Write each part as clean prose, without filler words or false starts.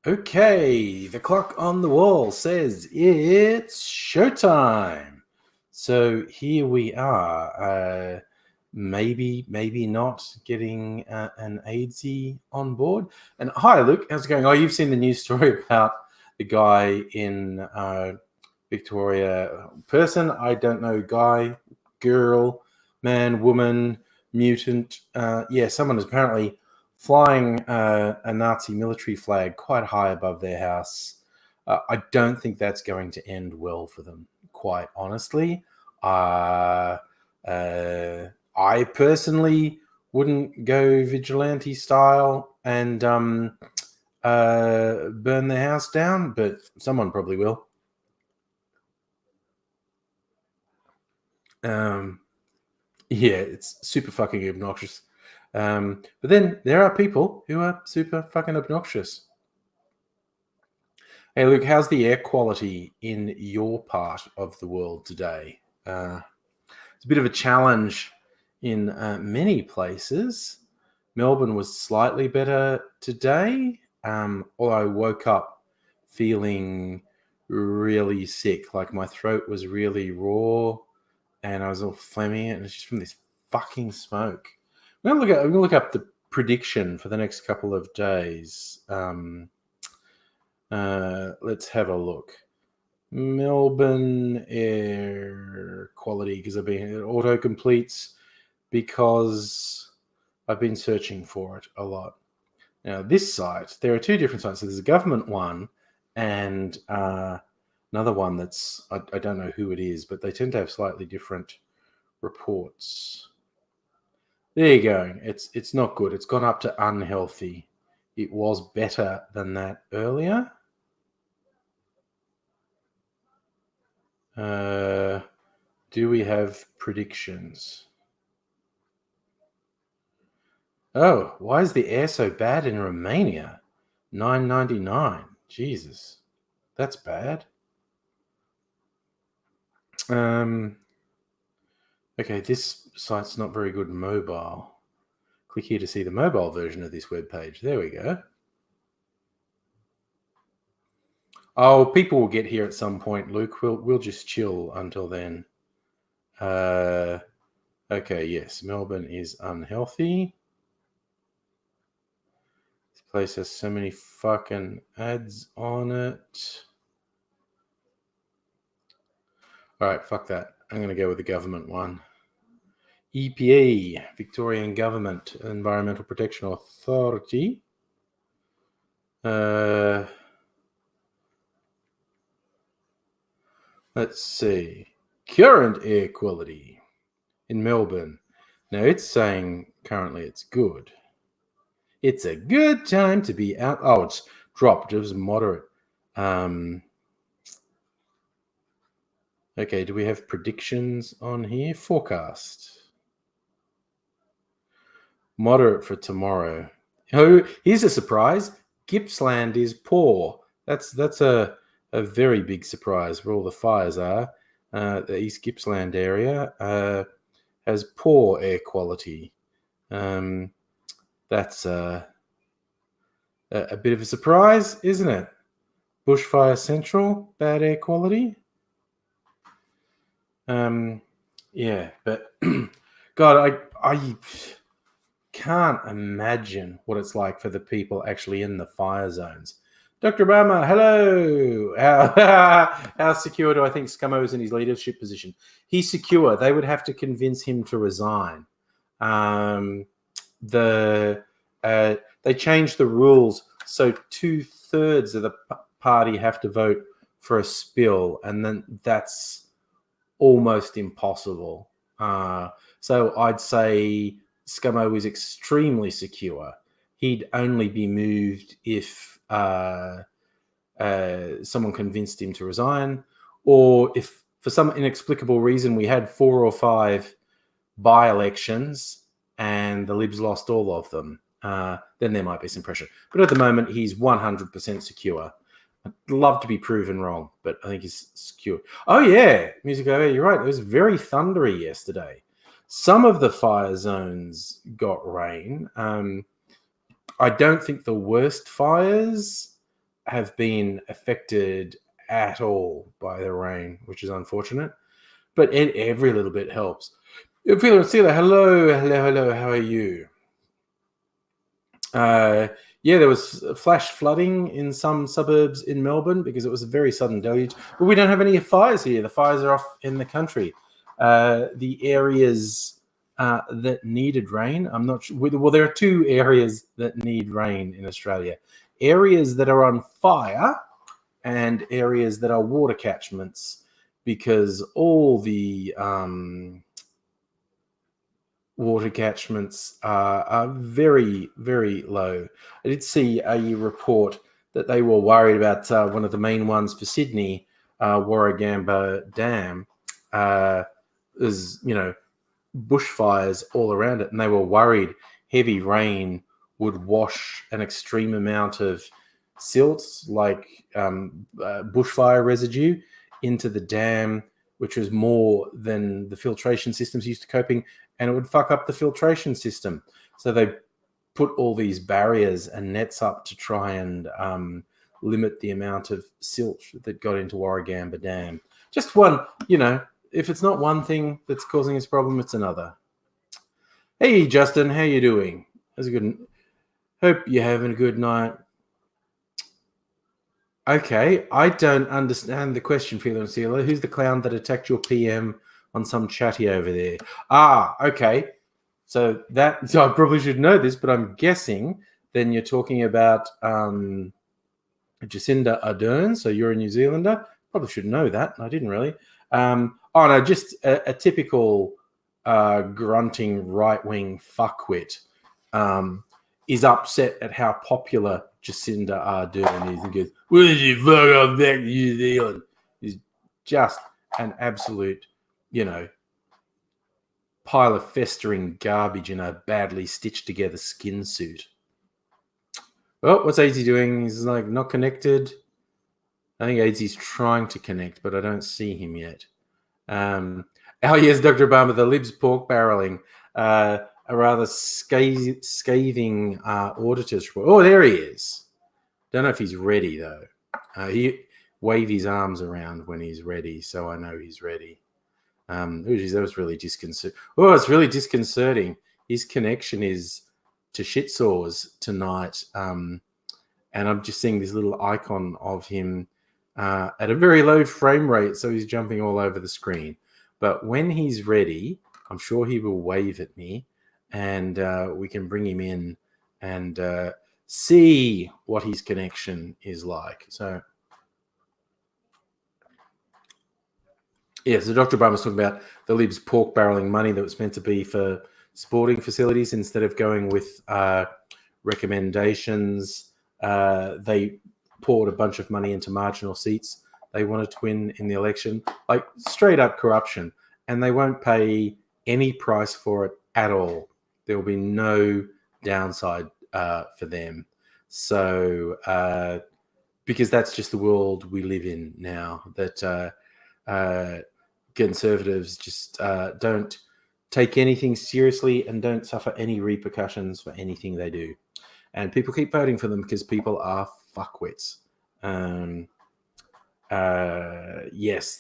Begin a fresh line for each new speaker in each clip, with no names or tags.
Okay, the clock on the wall says it's showtime. So here we are. Maybe not getting an AIDzee on board. And hi, Luke. How's it going? Oh, you've seen the news story about the guy in Victoria. Person, I don't know. Guy, girl, man, woman, mutant. Yeah, someone is apparently flying a Nazi military flag quite high above their house. I don't think that's going to end well for them, quite honestly. I personally wouldn't go vigilante style and burn their house down, but someone probably will. Yeah, it's super fucking obnoxious. But then there are people who are super fucking obnoxious. Hey, Luke, how's the air quality in your part of the world today? It's a bit of a challenge in many places. Melbourne was slightly better today, although I woke up feeling really sick. Like my throat was really raw and I was all phlegmy, and it's just from this fucking smoke. I'm gonna look up the prediction for the next couple of days. Let's have a look. Melbourne air quality, because I've been auto completes because I've been searching for it a lot. Now, this site, there are two different sites. So there's a government one and another one that's, I don't know who it is, but they tend to have slightly different reports. There you go. It's not good. It's gone up to unhealthy. It was better than that earlier. Do we have predictions? Oh, why is the air so bad in Romania? 999. Jesus, that's bad. Okay, this site's not very good mobile. Click here to see the mobile version of this webpage. There we go. Oh, people will get here at some point, Luke. We'll just chill until then. Okay, yes, Melbourne is unhealthy. This place has so many fucking ads on it. All right, fuck that. I'm going to go with the government one. EPA, Victorian Government Environmental Protection Authority. Let's see. Current air quality in Melbourne. Now it's saying currently it's good. It's a good time to be out. Oh, it's dropped. It was moderate. Okay, do we have predictions on here? Forecast. Moderate for tomorrow. Oh, here's a surprise. Gippsland is poor. That's a very big surprise where all the fires are. The East Gippsland area has poor air quality. That's a bit of a surprise, isn't it? Bushfire Central, bad air quality. Yeah, but God, I can't imagine what it's like for the people actually in the fire zones. Dr. Obama, hello. How secure do I think Scummo is in his leadership position? He's secure. They would have to convince him to resign. They changed the rules so 2/3 of the party have to vote for a spill, and then that's almost impossible. So I'd say Scummo is extremely secure. He'd only be moved if someone convinced him to resign, or if for some inexplicable reason we had 4 or 5 by-elections and the Libs lost all of them, then there might be some pressure. But at the moment, he's 100% secure. I'd love to be proven wrong, but I think he's secure. Oh, yeah, Music over. You're right. It was very thundery yesterday. Some of the fire zones got rain. I don't think the worst fires have been affected at all by the rain, which is unfortunate. But every little bit helps. Hello, hello. How are you? Yeah, there was flash flooding in some suburbs in Melbourne because it was a very sudden deluge. But we don't have any fires here. The fires are off in the country. The areas that needed rain, I'm not sure. Well, there are two areas that need rain in Australia: areas that are on fire and areas that are water catchments, because all the water catchments are very, very low. I did see a report that they were worried about one of the main ones for Sydney, Warragamba Dam. There's, bushfires all around it, and they were worried heavy rain would wash an extreme amount of silt, like bushfire residue, into the dam, which was more than the filtration systems used to coping, and it would fuck up the filtration system. So they put all these barriers and nets up to try and limit the amount of silt that got into Warragamba Dam. Just one, if it's not one thing that's causing this problem, it's another. Hey, Justin, how you doing? That's a good. Hope you're having a good night. Okay, I don't understand the question, Philo Sealer. Who's the clown that attacked your PM on some chatty over there? Okay. So I probably should know this, but I'm guessing then you're talking about Jacinda Ardern. So you're a New Zealander. Probably should know that. I didn't really. No, just a typical grunting right-wing fuckwit is upset at how popular Jacinda Ardern is and goes, "Will you fuck off back to New Zealand?" He's just an absolute, pile of festering garbage in a badly stitched together skin suit. Oh, what's AIDzee doing? He's like not connected. I think AIDzee's trying to connect, but I don't see him yet. Yes, Dr. Obama, the Libs pork barreling. A rather scathing auditor's report. Oh, there he is. Don't know if he's ready, though. He wave his arms around when he's ready, so I know he's ready. That was really disconcerting. Oh, it's really disconcerting. His connection is to shit sores tonight, and I'm just seeing this little icon of him at a very low frame rate, so he's jumping all over the screen. But when he's ready, I'm sure he will wave at me, and we can bring him in and see what his connection is like. So, yeah, so Dr. Obama was talking about the Libs pork barreling money that was meant to be for sporting facilities instead of going with recommendations. They poured a bunch of money into marginal seats they wanted to win in the election, like straight up corruption, and they won't pay any price for it at all. There will be no downside for them. So, because that's just the world we live in now, that conservatives just don't take anything seriously and don't suffer any repercussions for anything they do. And people keep voting for them because people are fuckwits. Yes,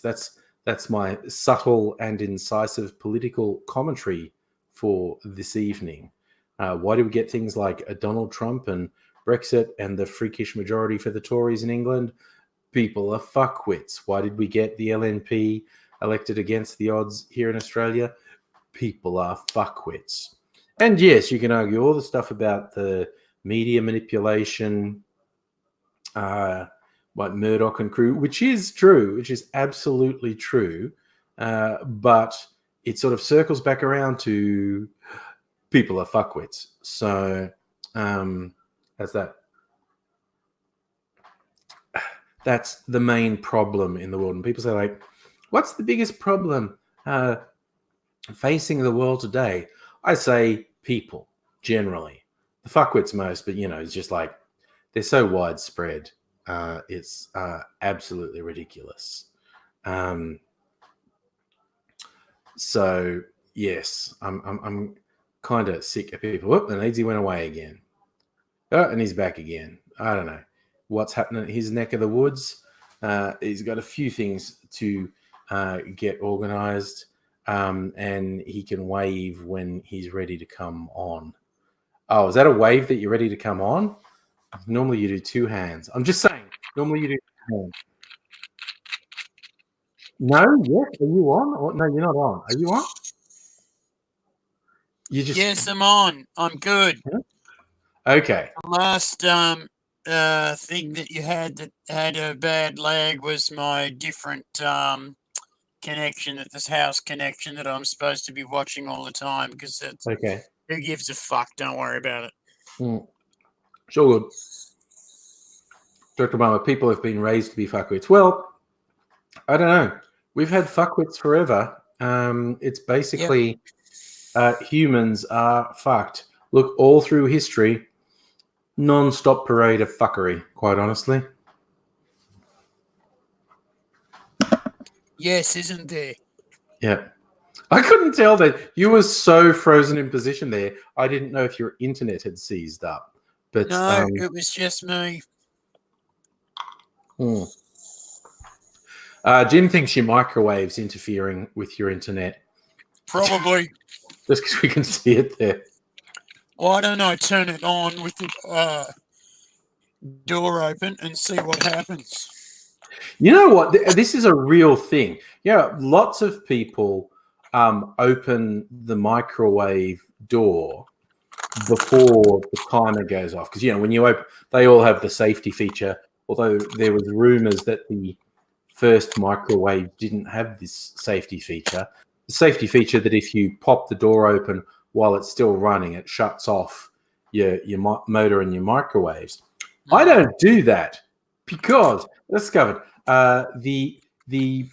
that's my subtle and incisive political commentary for this evening. Why do we get things like a Donald Trump and Brexit and the freakish majority for the Tories in England? People are fuckwits. Why did we get the LNP elected against the odds here in Australia? People are fuckwits. And yes, you can argue all the stuff about the media manipulation, like Murdoch and crew, which is true, which is absolutely true. But it sort of circles back around to people are fuckwits. So that's that. That's the main problem in the world. And people say, like, what's the biggest problem facing the world today? I say people, generally. The fuckwits most, but, it's just like, they're so widespread. It's absolutely ridiculous. So, yes, I'm kind of sick of people. Whoop, and AIDzee went away again. Oh, and he's back again. I don't know. what's happening at his neck of the woods. He's got a few things to get organised, and he can wave when he's ready to come on. Oh, is that a wave that you're ready to come on? Normally you do two hands. I'm just saying. Normally you do two hands. No, yes. Are you on? Or, no, you're not on. Are you on? You just
Yes, I'm on. I'm good.
okay.
The last thing that you had that had a bad lag was my different connection, at this house connection that I'm supposed to be watching all the time, because it's
Okay.
who gives a fuck? Don't worry about it.
Sure good. Dr. Obama, people have been raised to be fuckwits. Well, I don't know. We've had fuckwits forever. It's basically humans are fucked. Look, all through history, non-stop parade of fuckery, quite honestly.
Yes, isn't there?
Yeah. I couldn't tell that. You were so frozen in position there. I didn't know if your internet had seized up. But
no, it was just me.
Jim thinks your microwave's interfering with your internet.
Probably.
Just because we can see it there.
Why don't I turn it on with the door open and see what happens?
You know what? This is a real thing. Yeah, lots of people open the microwave door before the timer goes off. Because, when you open, they all have the safety feature, although there was rumors that the first microwave didn't have this safety feature. The safety feature that if you pop the door open while it's still running, it shuts off your motor and your microwaves. I don't do that because I discovered the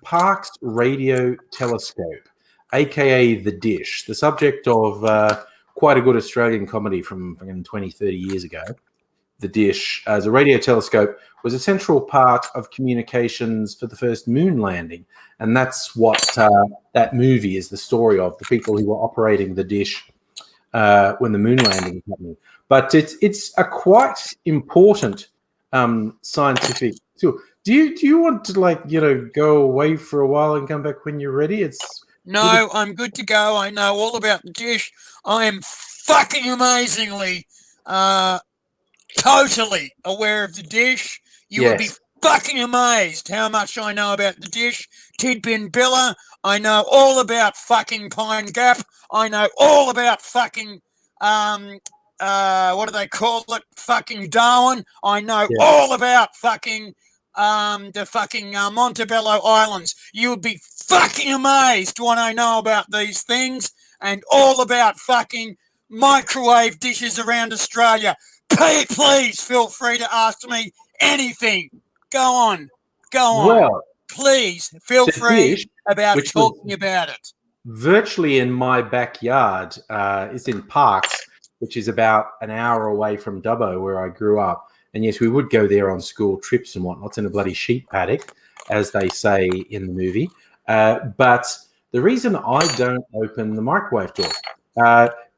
Parkes Radio Telescope, aka the Dish, the subject of quite a good Australian comedy from 20, 30 years ago. The Dish, as a radio telescope, was a central part of communications for the first moon landing. And that's what that movie is the story of, the people who were operating the Dish when the moon landing was happening. But it's a quite important scientific tool. Do you want to go away for a while and come back when you're ready?
No, I'm good to go. I know all about the Dish. I am fucking amazingly totally aware of the Dish. You would be fucking amazed how much I know about the Dish. Tidbin Billa. I know all about fucking Pine Gap. I know all about fucking what do they call it? Fucking Darwin. I know all about fucking the fucking Montebello Islands. You would be fucking amazed what I know about these things, and all about fucking microwave dishes around Australia. Please feel free to ask me anything. Go on.
Well,
please feel free about talking about it.
Virtually in my backyard. It's in Parkes, which is about an hour away from Dubbo, where I grew up. And yes, we would go there on school trips and whatnot. It's in a bloody sheep paddock, as they say in the movie. But the reason I don't open the microwave door,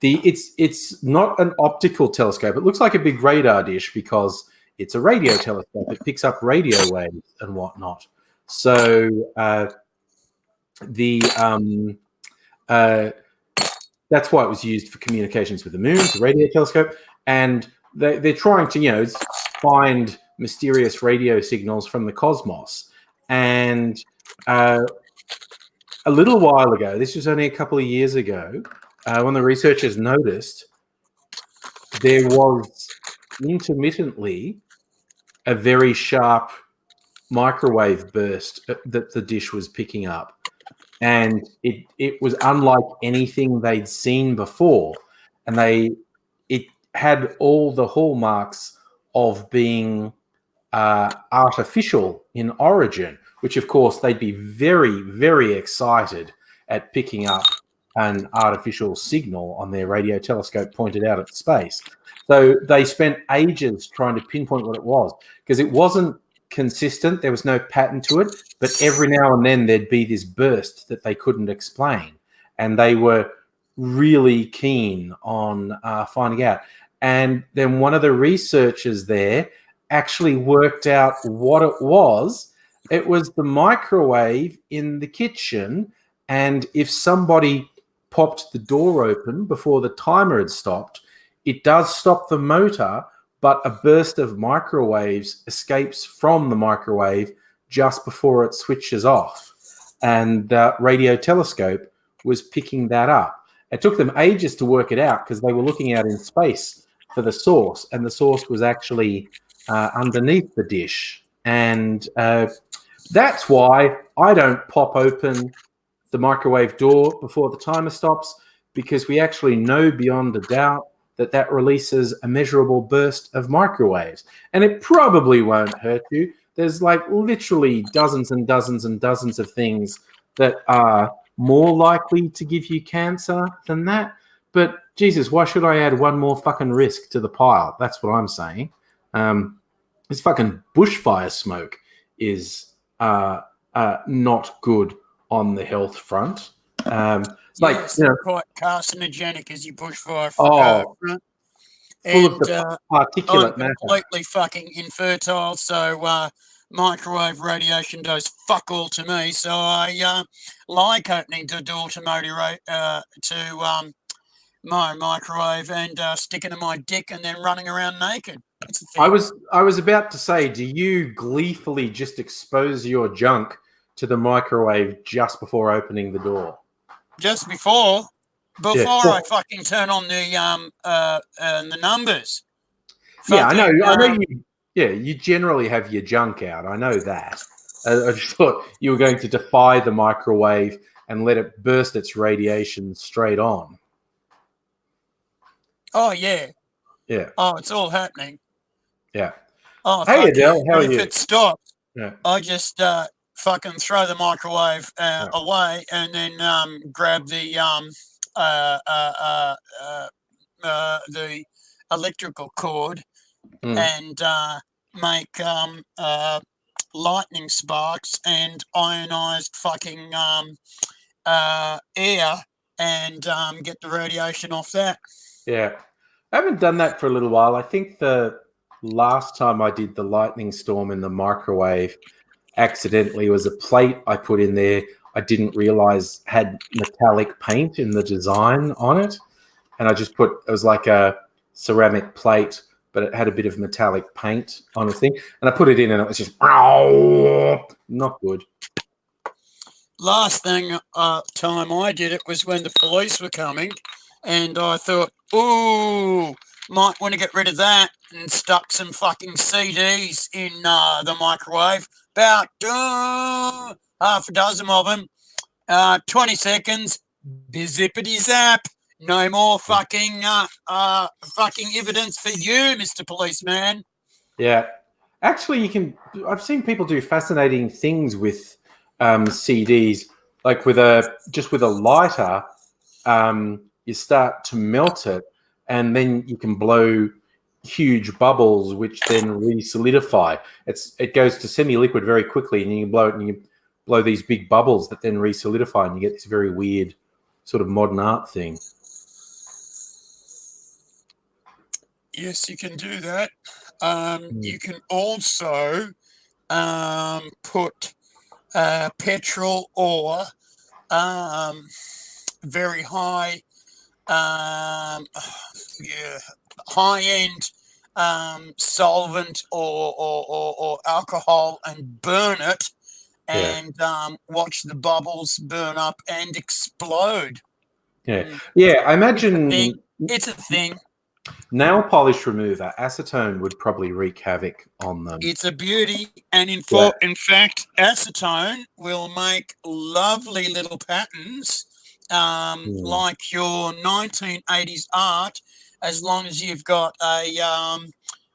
it's not an optical telescope. It looks like a big radar dish because it's a radio telescope. It picks up radio waves and whatnot. So that's why it was used for communications with the moon, the radio telescope. And they're trying to, find mysterious radio signals from the cosmos. And a little while ago, this was only a couple of years ago, when the researchers noticed there was intermittently a very sharp microwave burst that the dish was picking up. And it was unlike anything they'd seen before. And it had all the hallmarks of being artificial in origin, which, of course, they'd be very, very excited at picking up an artificial signal on their radio telescope pointed out at space. So they spent ages trying to pinpoint what it was, because it wasn't consistent. There was no pattern to it, but every now and then there'd be this burst that they couldn't explain. And they were really keen on finding out. And then one of the researchers there actually worked out what it was. It was the microwave in the kitchen, and if somebody popped the door open before the timer had stopped, it does stop the motor, but a burst of microwaves escapes from the microwave just before it switches off. And the radio telescope was picking that up. It took them ages to work it out because they were looking out in space for the source, and the source was actually underneath the dish. And that's why I don't pop open the microwave door before the timer stops, because we actually know beyond a doubt that releases a measurable burst of microwaves. And it probably won't hurt you. There's like literally dozens and dozens and dozens of things that are more likely to give you cancer than that. But Jesus, why should I add one more fucking risk to the pile? That's what I'm saying. This fucking bushfire smoke is not good on the health front. It's like,
quite carcinogenic as you bushfire.
Full
and
of the particulate matter.
Completely fucking infertile, so microwave radiation does fuck all to me. So I like opening the door to my microwave and sticking to my dick and then running around naked.
I was about to say, do you gleefully just expose your junk to the microwave just before opening the door?
Just before I fucking turn on the numbers.
Yeah, I know. You generally have your junk out. I know that. I just thought you were going to defy the microwave and let it burst its radiation straight on.
Oh yeah.
Yeah.
Oh, it's all happening.
Yeah.
Oh,
hey Adele, how are you?
If it stops,
yeah.
I just fucking throw the microwave away and then grab the electrical cord and make lightning sparks and ionized fucking air and get the radiation off that.
Yeah. I haven't done that for a little while. I think the last time I did the lightning storm in the microwave accidentally was a plate I put in there I didn't realize had metallic paint in the design on it. And I just it was like a ceramic plate, but it had a bit of metallic paint on the thing. And I put it in and it was just, not good.
Last time I did it was when the police were coming, and I thought, ooh, might want to get rid of that, and stuck some fucking CDs in the microwave. About half a dozen of them. 20 seconds, zippity zap. No more fucking evidence for you, Mr. Policeman.
Yeah. Actually, I've seen people do fascinating things with CDs, like with a lighter, you start to melt it, and then you can blow huge bubbles, which then re-solidify. It goes to semi-liquid very quickly, and you can blow it, and you blow these big bubbles that then re-solidify, and you get this very weird sort of modern art thing.
Yes, you can do that. You can also put petrol or very high, high-end solvent or alcohol and burn it, and watch the bubbles burn up and explode.
Yeah. I imagine
it's a thing.
Nail polish remover, acetone would probably wreak havoc on them.
It's a beauty, and in fact, acetone will make lovely little patterns, like your 1980s art, as long as you've got a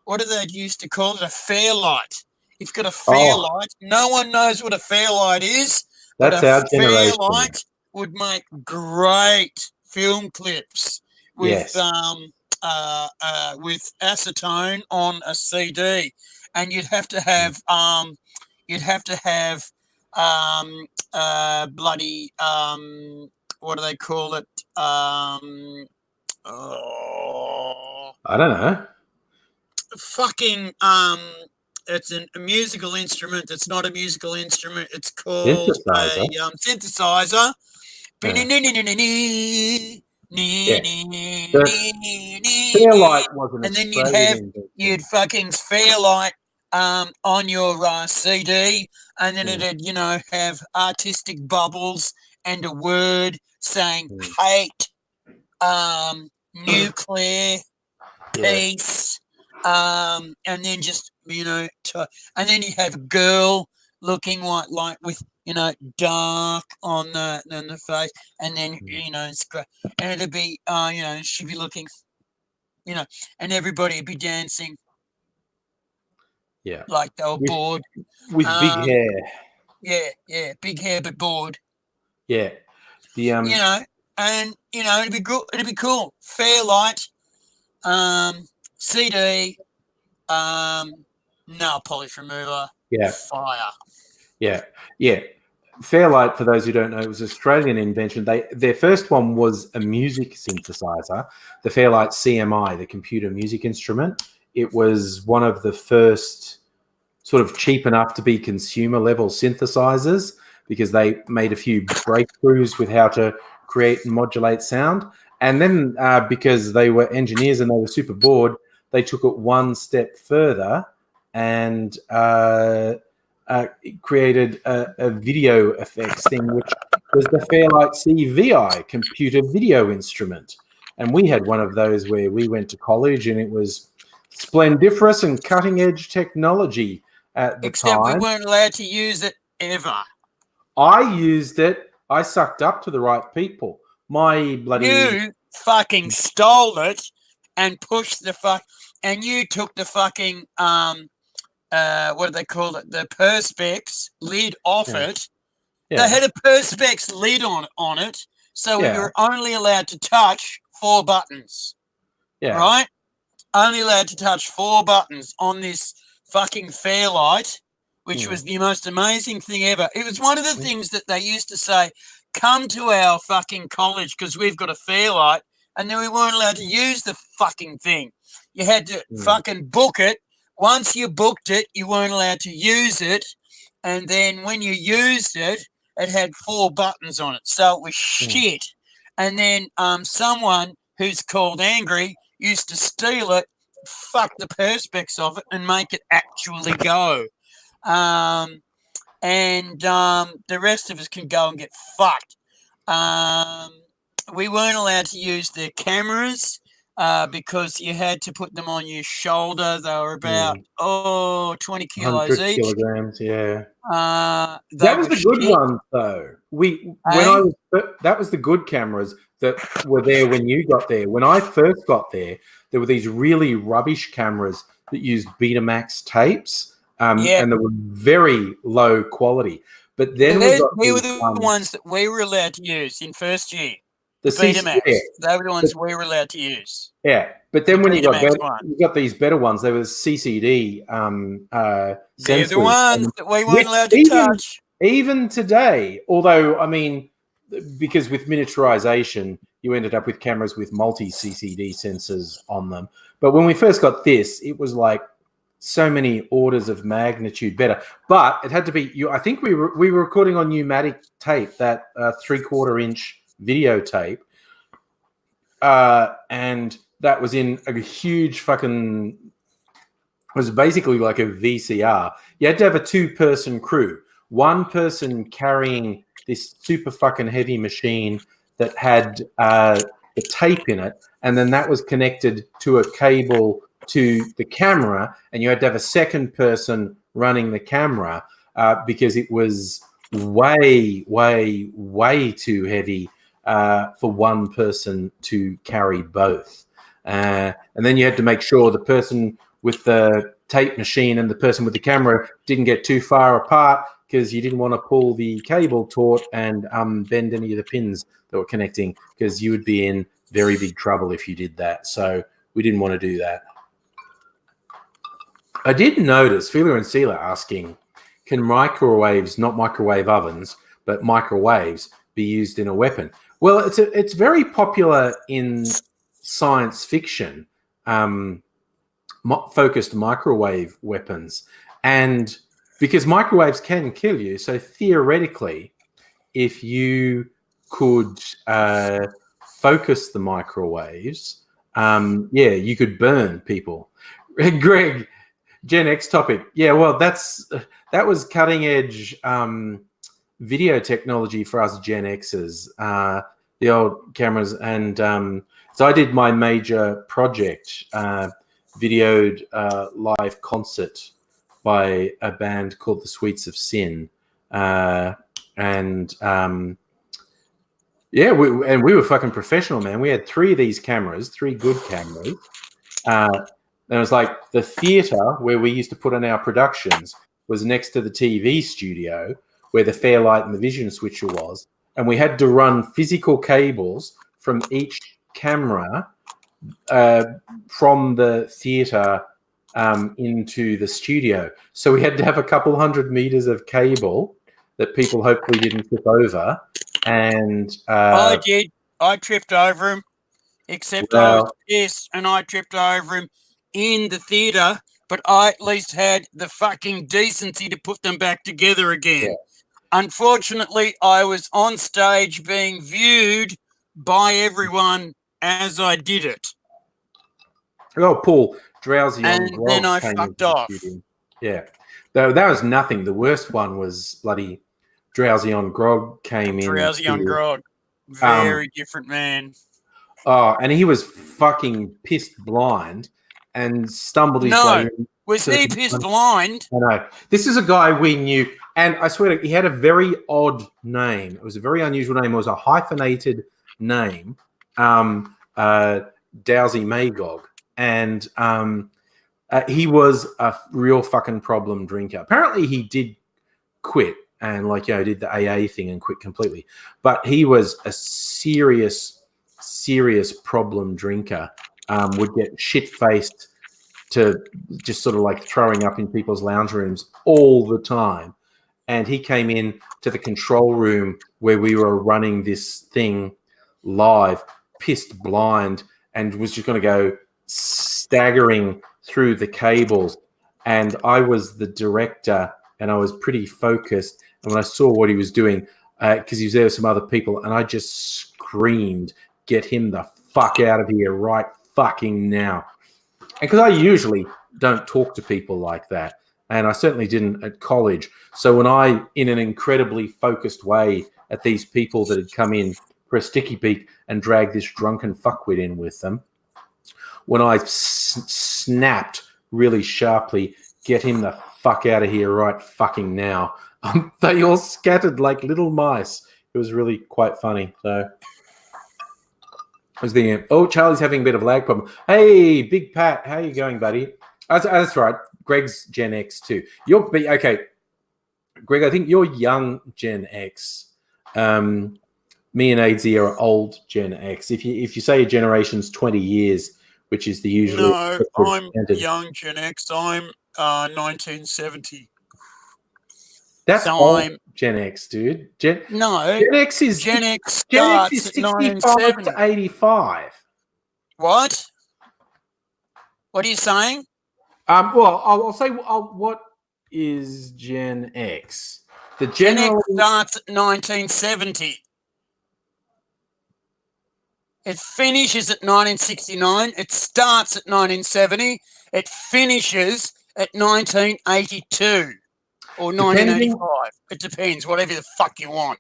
what do they used to call it? A fairlight. You've got a fairlight. No one knows what a fairlight is.
That's our generation.
A fairlight would make great film clips with acetone on a CD, and you'd have to have bloody what do they call it?
I don't know.
fucking it's a musical instrument. It's not a musical instrument. It's called
Synthesizer.
a synthesizer.
Yeah.
Yeah.
Fairlight was an
And then
Australian
you'd
invention.
fucking Fairlight on your CD, and then
Mm.
it'd, you know, have artistic bubbles and a word saying
Mm.
hate, nuclear,
Yeah.
peace, and then just, you know, and then you have a girl looking like with, you know, dark on the face, and then, you know, it's great, and it'd be, you know, she'd be looking, you know, and everybody would be dancing.
Yeah.
Like they were bored.
With big hair.
Yeah, big hair but bored.
Yeah. The
You know, and you know, it'd be good. It'd be cool. Fairlight, CD, nail polish remover.
Yeah.
Fire.
Yeah. Fairlight, for those who don't know, it was an Australian invention. Their first one was a music synthesizer, the Fairlight CMI, the computer music instrument. It was one of the first sort of cheap enough to be consumer level synthesizers, because they made a few breakthroughs with how to create and modulate sound. And then because they were engineers and they were super bored, they took it one step further and created a video effects thing, which was the Fairlight CVI, computer video instrument. And we had one of those where we went to college, and it was splendiferous and cutting edge technology at the
Except
time.
we weren't allowed to use it ever.
I used it. I sucked up to the right people. My bloody...
You fucking stole it and pushed the and you took the fucking what do they call it? The Perspex lid off it.
Yeah.
They had a Perspex lid on it, so we were only allowed to touch 4 buttons.
Yeah.
Right? Only allowed to touch 4 buttons on this fucking Fairlight, which was the most amazing thing ever. It was one of the things that they used to say, come to our fucking college because we've got a Fairlight, and then we weren't allowed to use the fucking thing. You had to fucking book it. Once you booked it, you weren't allowed to use it, and then when you used it, it had 4 buttons on it, so it was shit. And then someone who's called Angry used to steal it, fuck the Perspex of it, and make it actually go. And the rest of us can go and get fucked. We weren't allowed to use the cameras because you had to put them on your shoulder. They were about 20 kilos each.
Kilograms, yeah.
That
was the good ones, though. That was the good cameras that were there when you got there. When I first got there, there were these really rubbish cameras that used Betamax tapes, and they were very low quality. But then
they were the ones that we were allowed to use in first year. The Betamax. They were the ones we were allowed to use.
Yeah, but then when you got these better ones, they were CCD
They're
sensors.
the ones that we weren't allowed to touch.
Even today, although, I mean, because with miniaturization, you ended up with cameras with multi-CCD sensors on them. But when we first got this, it was like so many orders of magnitude better. But it had to be, I think we were recording on pneumatic tape, that 3/4 inch videotape. And that was in a huge fucking, it was basically like a VCR. You had to have a 2-person crew. One person carrying this super fucking heavy machine that had the tape in it, and then that was connected to a cable to the camera, and you had to have a second person running the camera because it was way, way, way too heavy for one person to carry both. And then you had to make sure the person with the tape machine and the person with the camera didn't get too far apart, because you didn't want to pull the cable taut and bend any of the pins that were connecting, because you would be in very big trouble if you did that. So we didn't want to do that. I did notice Feeler and Sealer asking, can microwaves, not microwave ovens, but microwaves, be used in a weapon? Well, it's very popular in science fiction. focused microwave weapons. And because microwaves can kill you, so theoretically, if you could focus the microwaves, you could burn people. Greg, Gen X topic. Yeah, well, that was cutting edge video technology for us Gen Xers, the old cameras. And so I did my major project, videoed live concert by a band called the Sweets of Sin. We were fucking professional, man. We had 3 of these cameras, 3 good cameras. And it was like the theater where we used to put on our productions was next to the TV studio where the Fairlight and the Vision switcher was. And we had to run physical cables from each camera from the theater into the studio. So we had to have a couple 100 meters of cable that people hopefully didn't trip over. And
I did. I tripped over him, except I was pissed and I tripped over him in the theater, but I at least had the fucking decency to put them back together again. Yeah. Unfortunately, I was on stage being viewed by everyone as I did it.
Oh, Paul, drowsy on
and
grog.
Then I fucked off.
Yeah. That was nothing. The worst one was bloody drowsy on grog came in.
Drowsy on grog. Very different man.
Oh, and he was fucking pissed blind and stumbled his way in.
Was he pissed blind?
I know. This is a guy we knew. And I swear to, he had a very odd name. It was a very unusual name. It was a hyphenated name, Dowsy Magog. And he was a real fucking problem drinker. Apparently he did quit and did the AA thing and quit completely. But he was a serious problem drinker. Would get shit-faced to just sort of like throwing up in people's lounge rooms all the time. And he came in to the control room where we were running this thing live, pissed blind, and was just going to go staggering through the cables. And I was the director, and I was pretty focused. And when I saw what he was doing, because he was there with some other people, and I just screamed, "Get him the fuck out of here right fucking now." And because I usually don't talk to people like that, and I certainly didn't at college. So when I, in an incredibly focused way at these people that had come in for a sticky peek and dragged this drunken fuckwit in with them, when I snapped really sharply, "Get him the fuck out of here right fucking now," they all scattered like little mice. It was really quite funny. So I was thinking, oh, Charlie's having a bit of a lag problem. Hey, Big Pat, how you going, buddy? That's right. Greg's Gen X too. Okay, Greg, I think you're young Gen X. Me and AIDzee are old Gen X. If you say your generation's 20 years, which is the usual.
No, I'm young Gen X. I'm 1970.
That's old Gen X, dude. Gen X is
Gen X starts at 1970
to 85.
What? What are you saying?
Well, I'll say what is Gen X?
Gen X starts at 1970. It finishes at 1969. It starts at 1970. It finishes at 1982 or 1985. It depends, whatever the fuck you want.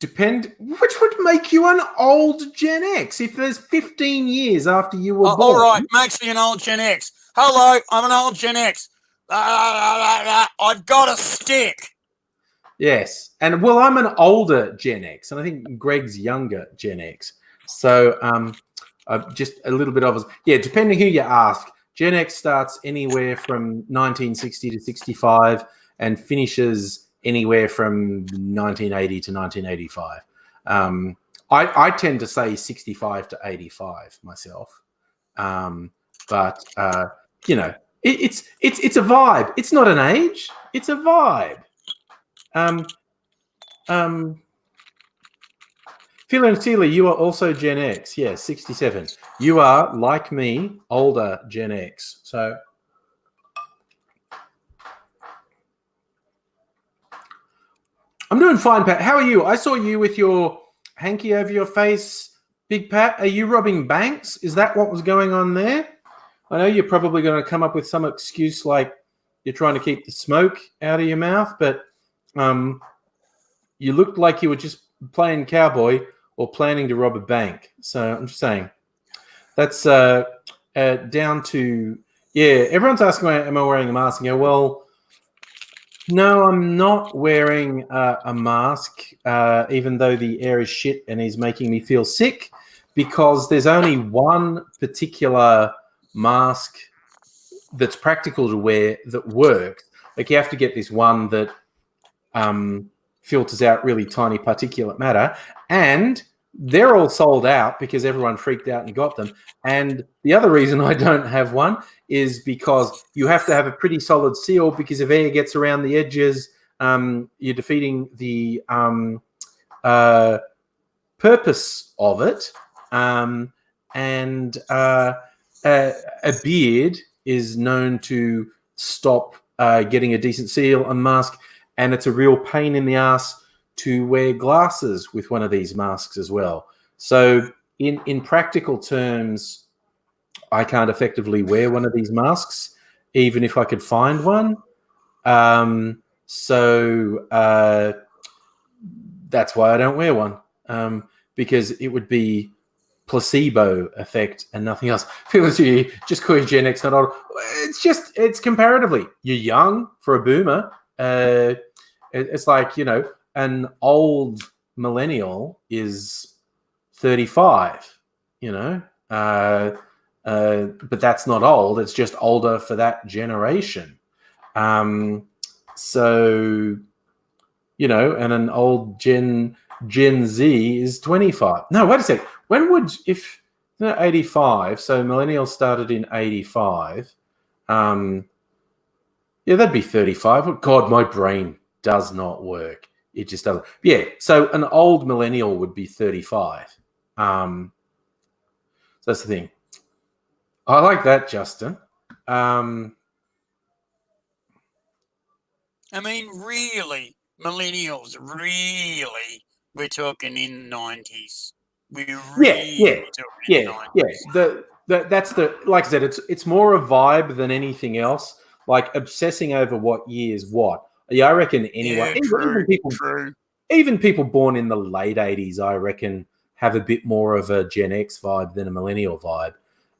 Which would make you an old Gen X if there's 15 years after you were born.
All right, makes me an old Gen X. Hello, I'm an old Gen X. I've got a stick.
Yes, and well, I'm an older Gen X, and I think Greg's younger Gen X. So just a little bit of depending who you ask, Gen X starts anywhere from 1960 to 65 and finishes anywhere from 1980 to 1985. I tend to say 65 to 85 myself, but it's a vibe. It's not an age. It's a vibe. Phil and Celia, you are also Gen X. Yeah, 67. You are, like me, older Gen X. So I'm doing fine, Pat. How are you? I saw you with your hanky over your face, Big Pat. Are you robbing banks? Is that what was going on there? I know you're probably going to come up with some excuse like you're trying to keep the smoke out of your mouth, but you looked like you were just playing cowboy or planning to rob a bank. So I'm just saying that's down to, everyone's asking, am I wearing a mask? And well, no, I'm not wearing a mask, even though the air is shit and is making me feel sick, because there's only one particular mask that's practical to wear that works. Like you have to get this one that filters out really tiny particulate matter, and they're all sold out because everyone freaked out and got them. And the other reason I don't have one is because you have to have a pretty solid seal, because if air gets around the edges, you're defeating the purpose of it. And a beard is known to stop getting a decent seal on mask, and it's a real pain in the ass to wear glasses with one of these masks as well. So in practical terms, I can't effectively wear one of these masks, even if I could find one. So that's why I don't wear one, because it would be placebo effect and nothing else. Feels you just call you Gen X not old. It's comparatively. You're young for a boomer. It's like, an old millennial is 35, but that's not old. It's just older for that generation. So, and an old Gen Z is 25. No, wait a sec. When would, 85, so millennials started in 85. That'd be 35. God, my brain does not work. It just doesn't. Yeah, so an old millennial would be 35. So that's the thing. I like that, Justin.
Really, millennials, really, we're talking in the 90s. We're really talking in the 90s.
That's like I said, it's more a vibe than anything else. Like obsessing over what year is what. Yeah, I reckon anyone, even people born in the late 80s, I reckon, have a bit more of a Gen X vibe than a millennial vibe.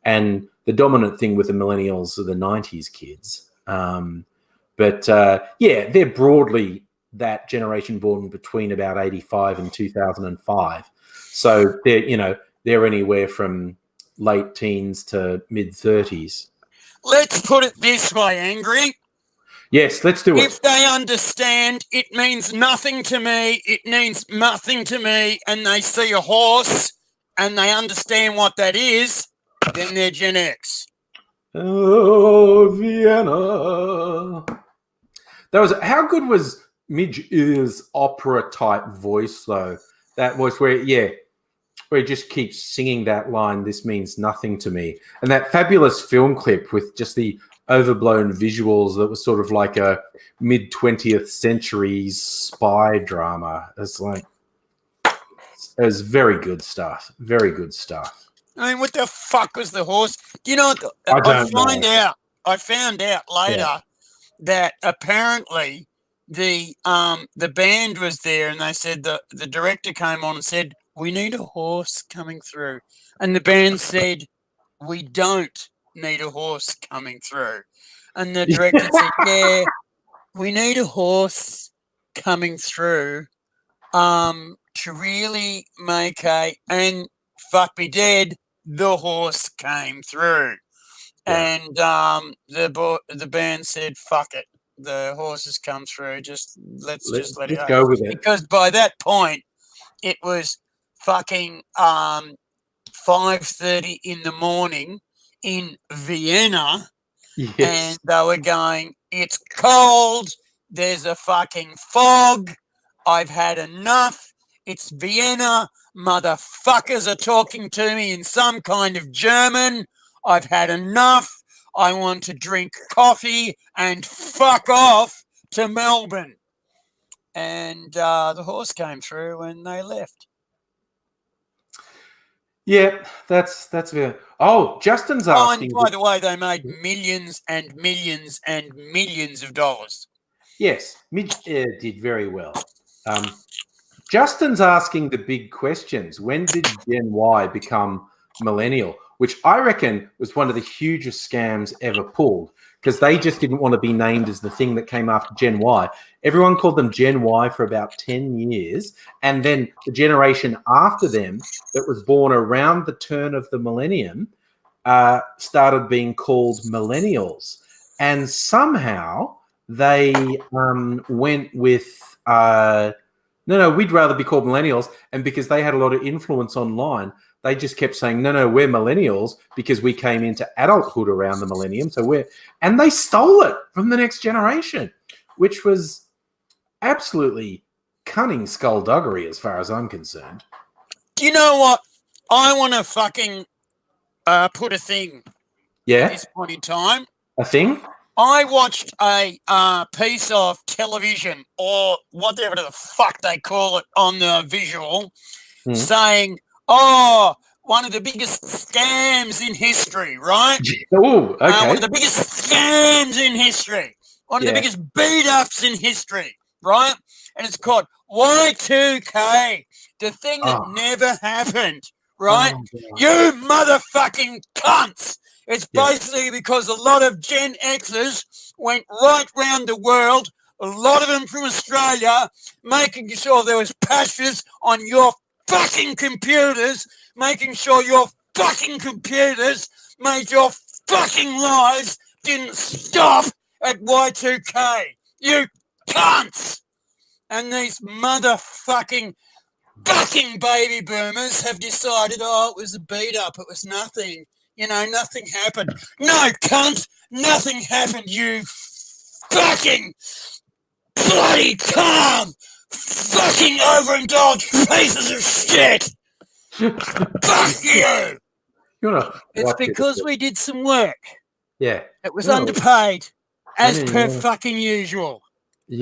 And the dominant thing with the millennials are the 90s kids. But they're broadly that generation born between about 85 and 2005. So they're anywhere from late teens to mid 30s.
Let's put it this way, Angry.
Yes, let's do it.
If they understand it means nothing to me, it means nothing to me, and they see a horse and they understand what that is, then they're Gen X.
Oh, Vienna. How good was Midge Ear's opera type voice though? That voice where he just keeps singing that line, "This means nothing to me," and that fabulous film clip with just the overblown visuals that was sort of like a mid-20th century spy drama. It was very good stuff. Very good stuff.
What the fuck was the horse? You know what? I found out later that apparently the band was there, and they said the director came on and said, "We need a horse coming through," and the band said, "We don't need a horse coming through," and the director said, "Yeah, we need a horse coming through to really make and fuck me dead, the horse came through." And the band said, "Fuck it, the horses come through. Let's let it
go with it."
Because by that point, it was fucking 5:30 in the morning in Vienna, and they were going, "It's cold. There's a fucking fog. I've had enough. It's Vienna. Motherfuckers are talking to me in some kind of German. I've had enough. I want to drink coffee and fuck off to Melbourne." and the horse came through and they left.
Yeah, that's it. Oh, Justin's
Oh,
asking.
and by the way, they made millions and millions and millions of dollars.
Yes, Midge did very well. Justin's asking the big questions. When did Gen Y become millennial? Which I reckon was one of the hugest scams ever pulled, because they just didn't want to be named as the thing that came after Gen Y. Everyone called them Gen Y for about 10 years. And then the generation after them that was born around the turn of the millennium started being called millennials. And somehow they went with... no, we'd rather be called millennials. And because they had a lot of influence online, they just kept saying, no, we're millennials because we came into adulthood around the millennium. And they stole it from the next generation, which was absolutely cunning skullduggery as far as I'm concerned.
Do you know what? I want to fucking put a thing at this point in time.
A thing?
I watched a piece of television, or whatever the fuck they call it on the visual, saying, one of the biggest scams in history, right?
Oh, okay.
One of the biggest scams in history. One of the biggest beat-ups in history, right? And it's called Y2K, the thing that never happened, right? You motherfucking cunts! It's basically because a lot of Gen Xers went right round the world, a lot of them from Australia, making sure there was patches on your fucking computers, making sure your fucking computers made your fucking lives didn't stop at Y2K. You cunts! And these motherfucking fucking baby boomers have decided, it was a beat up, it was nothing. You know, nothing happened. No, cunt! Nothing happened, you fucking bloody calm! Fucking overindulged pieces of shit! Fuck you! It's because we did some work.
Yeah.
It was underpaid, as per fucking usual.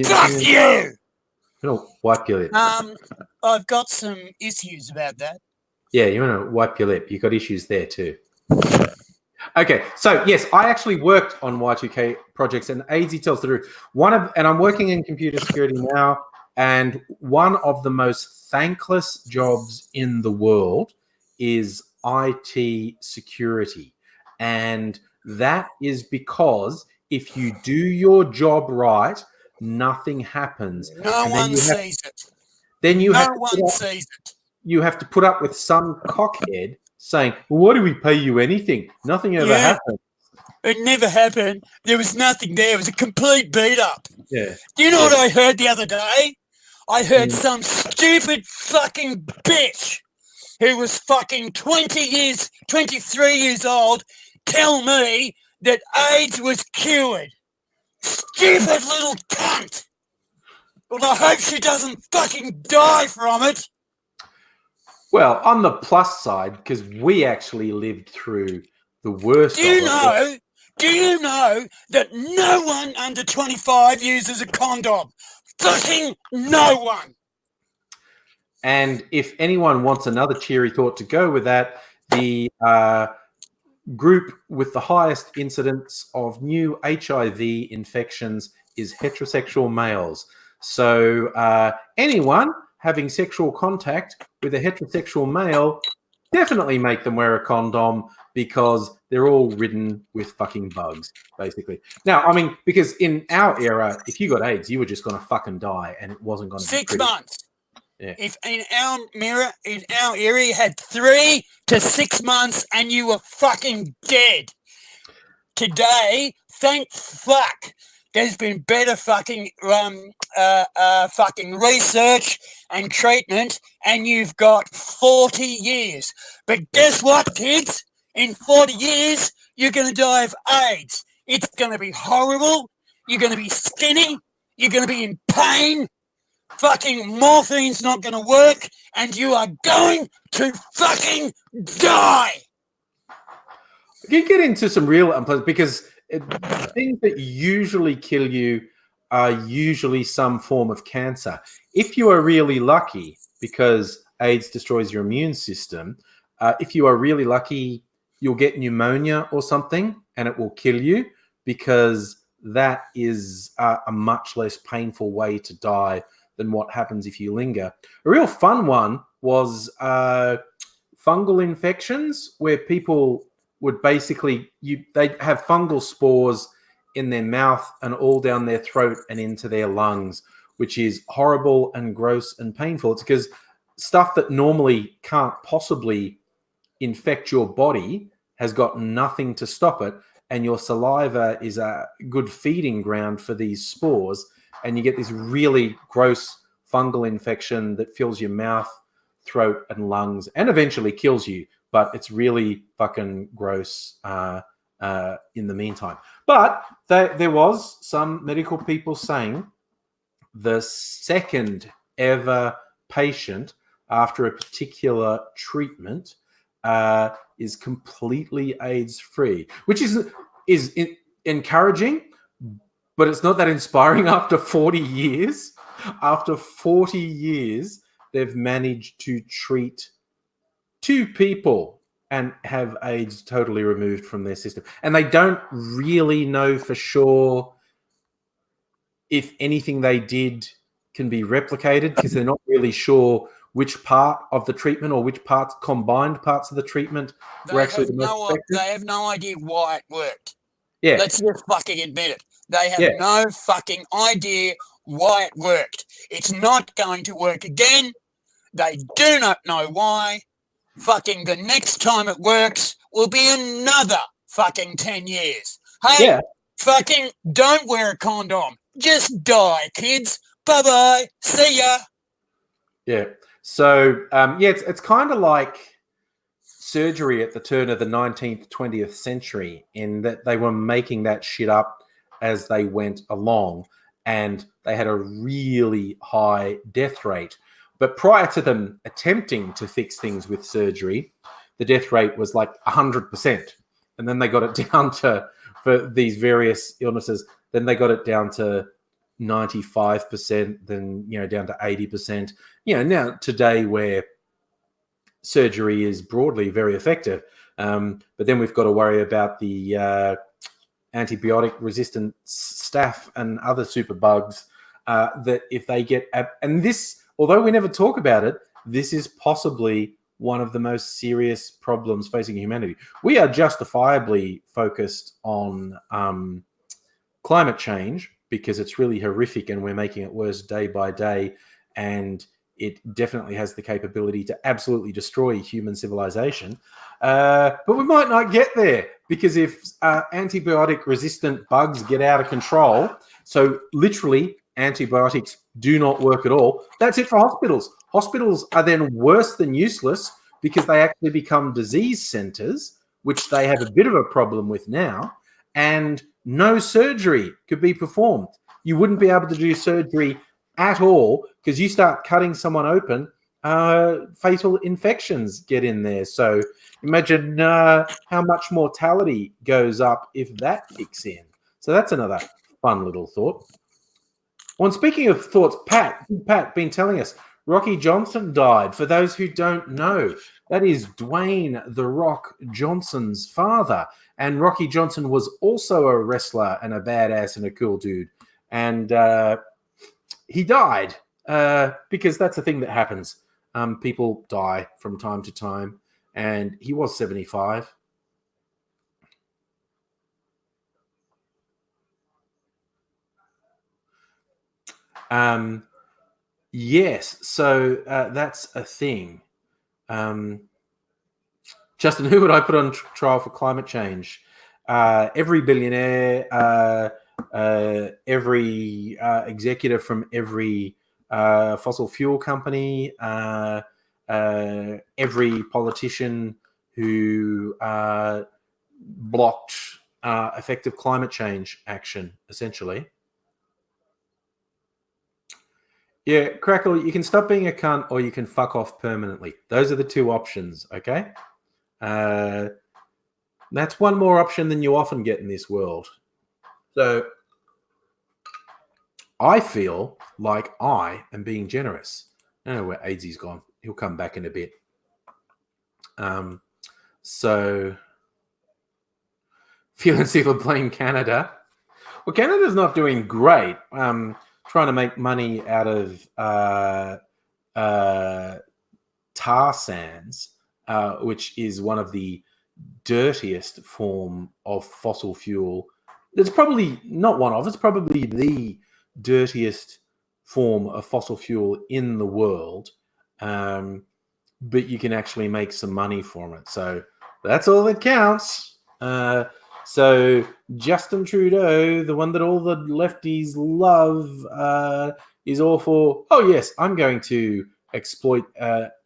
Fuck you!
Wipe your lip.
I've got some issues about that.
Yeah, you want to wipe your lip. You've got issues there too. Okay, so yes, I actually worked on Y2K projects, and AIDzee tells the truth. And I'm working in computer security now, and one of the most thankless jobs in the world is IT security. And that is because if you do your job right, nothing happens.
No one sees it.
Then you
sees it.
You have to put up with some cockhead saying, well, why do we pay you anything? Nothing ever happened.
It never happened. There was nothing there. It was a complete beat up.
Yeah.
Do you know what I heard the other day? I heard some stupid fucking bitch who was fucking 23 years old tell me that AIDS was cured. Stupid little cunt. Well, I hope she doesn't fucking die from it.
Well, on the plus side, because we actually lived through the worst.
Do you know that no one under 25 uses a condom? Fucking no one.
And if anyone wants another cheery thought to go with that, the group with the highest incidence of new HIV infections is heterosexual males. So anyone having sexual contact with a heterosexual male, definitely make them wear a condom, because they're all ridden with fucking bugs, basically. Now, I mean, because in our era, if you got AIDS, you were just going to fucking die, and it wasn't going to be
6 months.
Yeah.
If in our area, you had 3 to 6 months and you were fucking dead. Today, thank fuck, there's been better fucking fucking research and treatment, and you've got 40 years. But guess what, kids? In 40 years, you're going to die of AIDS. It's going to be horrible. You're going to be skinny. You're going to be in pain. Fucking morphine's not going to work, and you are going to fucking die.
You get into some real unpleasant, because things that usually kill you are usually some form of cancer. If you are really lucky, because AIDS destroys your immune system, if you are really lucky, you'll get pneumonia or something, and it will kill you, because that is a much less painful way to die than what happens if you linger. A real fun one was fungal infections, where people would basically, they have fungal spores in their mouth and all down their throat and into their lungs, which is horrible and gross and painful. It's because stuff that normally can't possibly infect your body has got nothing to stop it, and your saliva is a good feeding ground for these spores, and you get this really gross fungal infection that fills your mouth, throat, and lungs, and eventually kills you. But it's really fucking gross in the meantime. But there was some medical people saying the second ever patient after a particular treatment is completely AIDS-free, which is encouraging, but it's not that inspiring after 40 years. After 40 years, they've managed to treat 2 people and have AIDS totally removed from their system. And they don't really know for sure if anything they did can be replicated, because they're not really sure which part of the treatment or which combined parts of the treatment were actually the most effective.
They have no idea why it worked.
Yeah.
Let's just fucking admit it. They have no fucking idea why it worked. It's not going to work again. They do not know why. Fucking the next time it works will be another fucking 10 years. Hey, fucking don't wear a condom. Just die, kids. Bye-bye. See ya.
Yeah. So, it's kind of like surgery at the turn of the 19th, 20th century, in that they were making that shit up as they went along, and they had a really high death rate. But prior to them attempting to fix things with surgery, the death rate was like 100%. And then they got it down to, for these various illnesses, then they got it down to 95%, then, down to 80%. Now today, where surgery is broadly very effective, but then we've got to worry about the antibiotic resistant staph and other superbugs that if they get, and this, although we never talk about it, this is possibly one of the most serious problems facing humanity. We are justifiably focused on climate change because it's really horrific and we're making it worse day by day. And it definitely has the capability to absolutely destroy human civilization. But we might not get there, because if antibiotic resistant bugs get out of control, so literally antibiotics do not work at all, that's it for hospitals. Hospitals are then worse than useless, because they actually become disease centers, which they have a bit of a problem with now, and no surgery could be performed. You wouldn't be able to do surgery at all, because you start cutting someone open, fatal infections get in there. So imagine how much mortality goes up if that kicks in. So that's another fun little thought. Well, and speaking of thoughts, Pat been telling us Rocky Johnson died. For those who don't know, that is Dwayne "The Rock" Johnson's father. And Rocky Johnson was also a wrestler and a badass and a cool dude. And he died because that's a thing that happens. People die from time to time. And he was 75. Yes, so that's a thing. Justin, who would I put on trial for climate change? Every billionaire, every executive from every fossil fuel company, every politician who blocked effective climate change action, essentially. Yeah, Crackle, you can stop being a cunt or you can fuck off permanently. Those are the 2 options, okay? That's one more option than you often get in this world. So I feel like I am being generous. I don't know where AIDzee's gone. He'll come back in a bit. So feeling sick of playing Canada. Well, Canada's not doing great. Trying to make money out of tar sands, which is one of the dirtiest form of fossil fuel. It's probably not one of. It's probably the dirtiest form of fossil fuel in the world. But you can actually make some money from it. So that's all that counts. So Justin Trudeau, the one that all the lefties love, is all for, oh yes, I'm going to exploit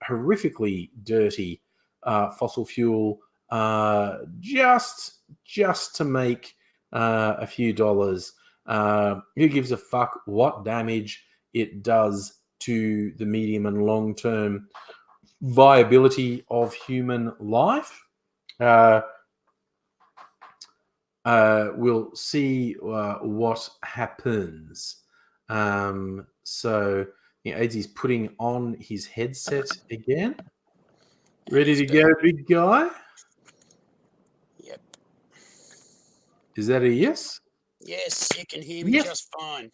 horrifically dirty fossil fuel just to make a few dollars. Who gives a fuck what damage it does to the medium and long term viability of human life? We'll see what happens. So AIDzee's putting on his headset again. Ready to go, big guy?
Yep.
Is that a yes?
Yes, you can hear me just fine.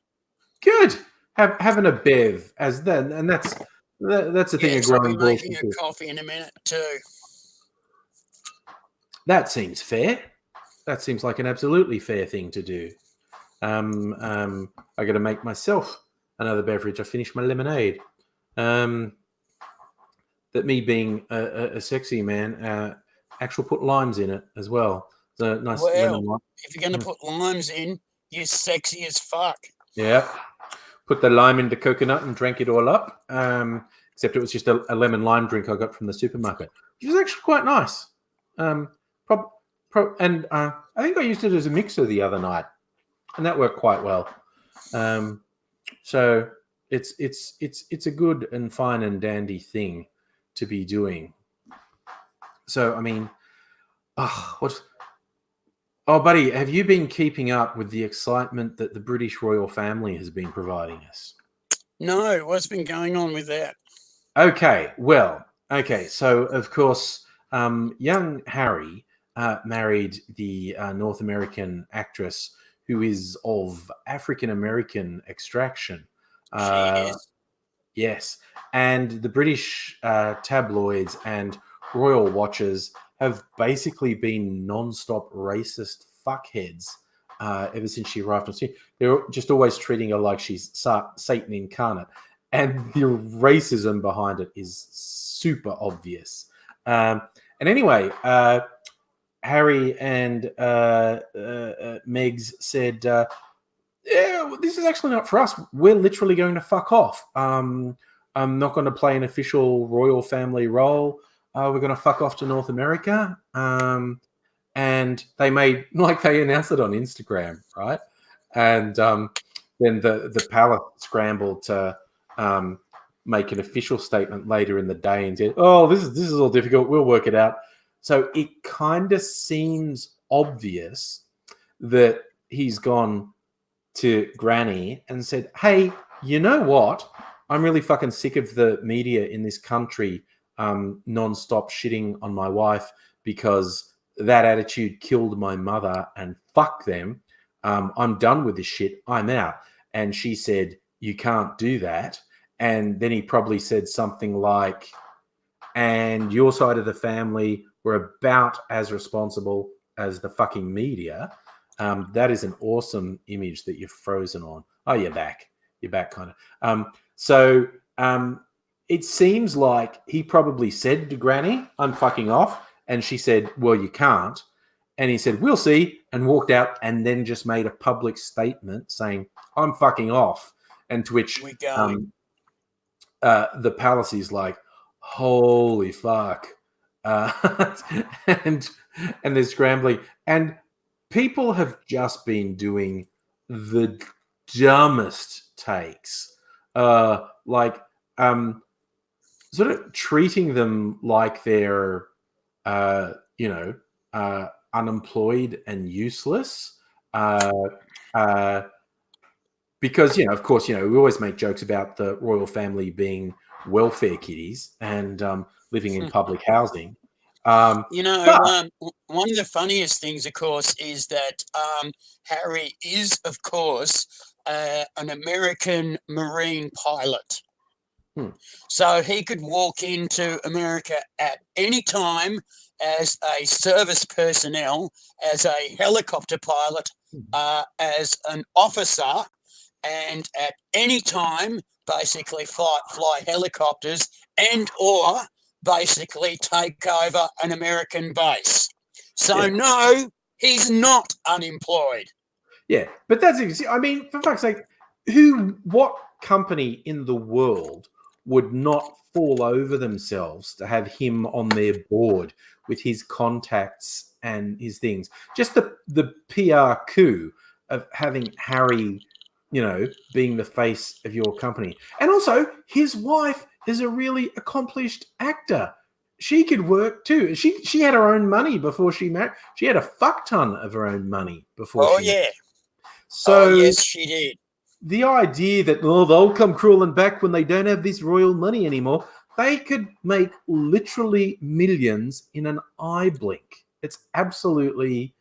Good. Having a bev as then, and that's the thing of growing
balls. I'll be making a coffee in a minute too.
That seems fair. That seems like an absolutely fair thing to do. I got to make myself another beverage. I finished my lemonade. That me being a sexy man, actually put limes in it as well. So nice lemon lime.
If you're going to put limes in, you're sexy as fuck.
Yeah. Put the lime into coconut and drank it all up. Except it was just a lemon lime drink I got from the supermarket, which was actually quite nice. And I think I used it as a mixer the other night, and that worked quite well. So it's a good and fine and dandy thing to be doing. So I mean, buddy, have you been keeping up with the excitement that the British royal family has been providing us?
No, what's been going on with that?
Okay, so of course, young Harry married the North American actress who is of African American extraction. Yes, and the British tabloids and royal watchers have basically been non-stop racist fuckheads ever since she arrived on scene. They're just always treating her like she's Satan incarnate, and the racism behind it is super obvious. And anyway, Harry and Megs said, yeah, this is actually not for us. We're literally going to fuck off. I'm not going to play an official royal family role. We're going to fuck off to North America. And they announced it on Instagram, right? And then the palace scrambled to make an official statement later in the day and said, oh, this is all difficult. We'll work it out. So it kind of seems obvious that he's gone to Granny and said, hey, you know what? I'm really fucking sick of the media in this country non-stop shitting on my wife because that attitude killed my mother and fuck them. I'm done with this shit. I'm out. And she said, you can't do that. And then he probably said something like, and your side of the family were about as responsible as the fucking media. That is an awesome image that you're frozen on. Oh, you're back. You're back, kind of. So it seems like he probably said to Granny, I'm fucking off. And she said, well, you can't. And he said, we'll see, and walked out and then just made a public statement saying, I'm fucking off. And to which the palace is like, holy fuck. And they're scrambling. And people have just been doing the dumbest takes, sort of treating them like they're, unemployed and useless. because, of course, we always make jokes about the royal family being welfare kiddies and living in public housing. But
one of the funniest things, of course, is that Harry is, of course, an American Marine pilot. So he could walk into America at any time as a service personnel, as a helicopter pilot, as an officer, and at any time basically fly helicopters and or basically take over an American base. So no, he's not unemployed.
Yeah, but I mean, for fuck's sake, what company in the world would not fall over themselves to have him on their board with his contacts and his things? Just the PR coup of having Harry, being the face of your company. And also, his wife is a really accomplished actor. She could work too. She had her own money before she married. She had a fuck ton of her own money before she married. So
yes, she did.
The idea that they'll come crawling back when they don't have this royal money anymore, they could make literally millions in an eye blink. It's absolutely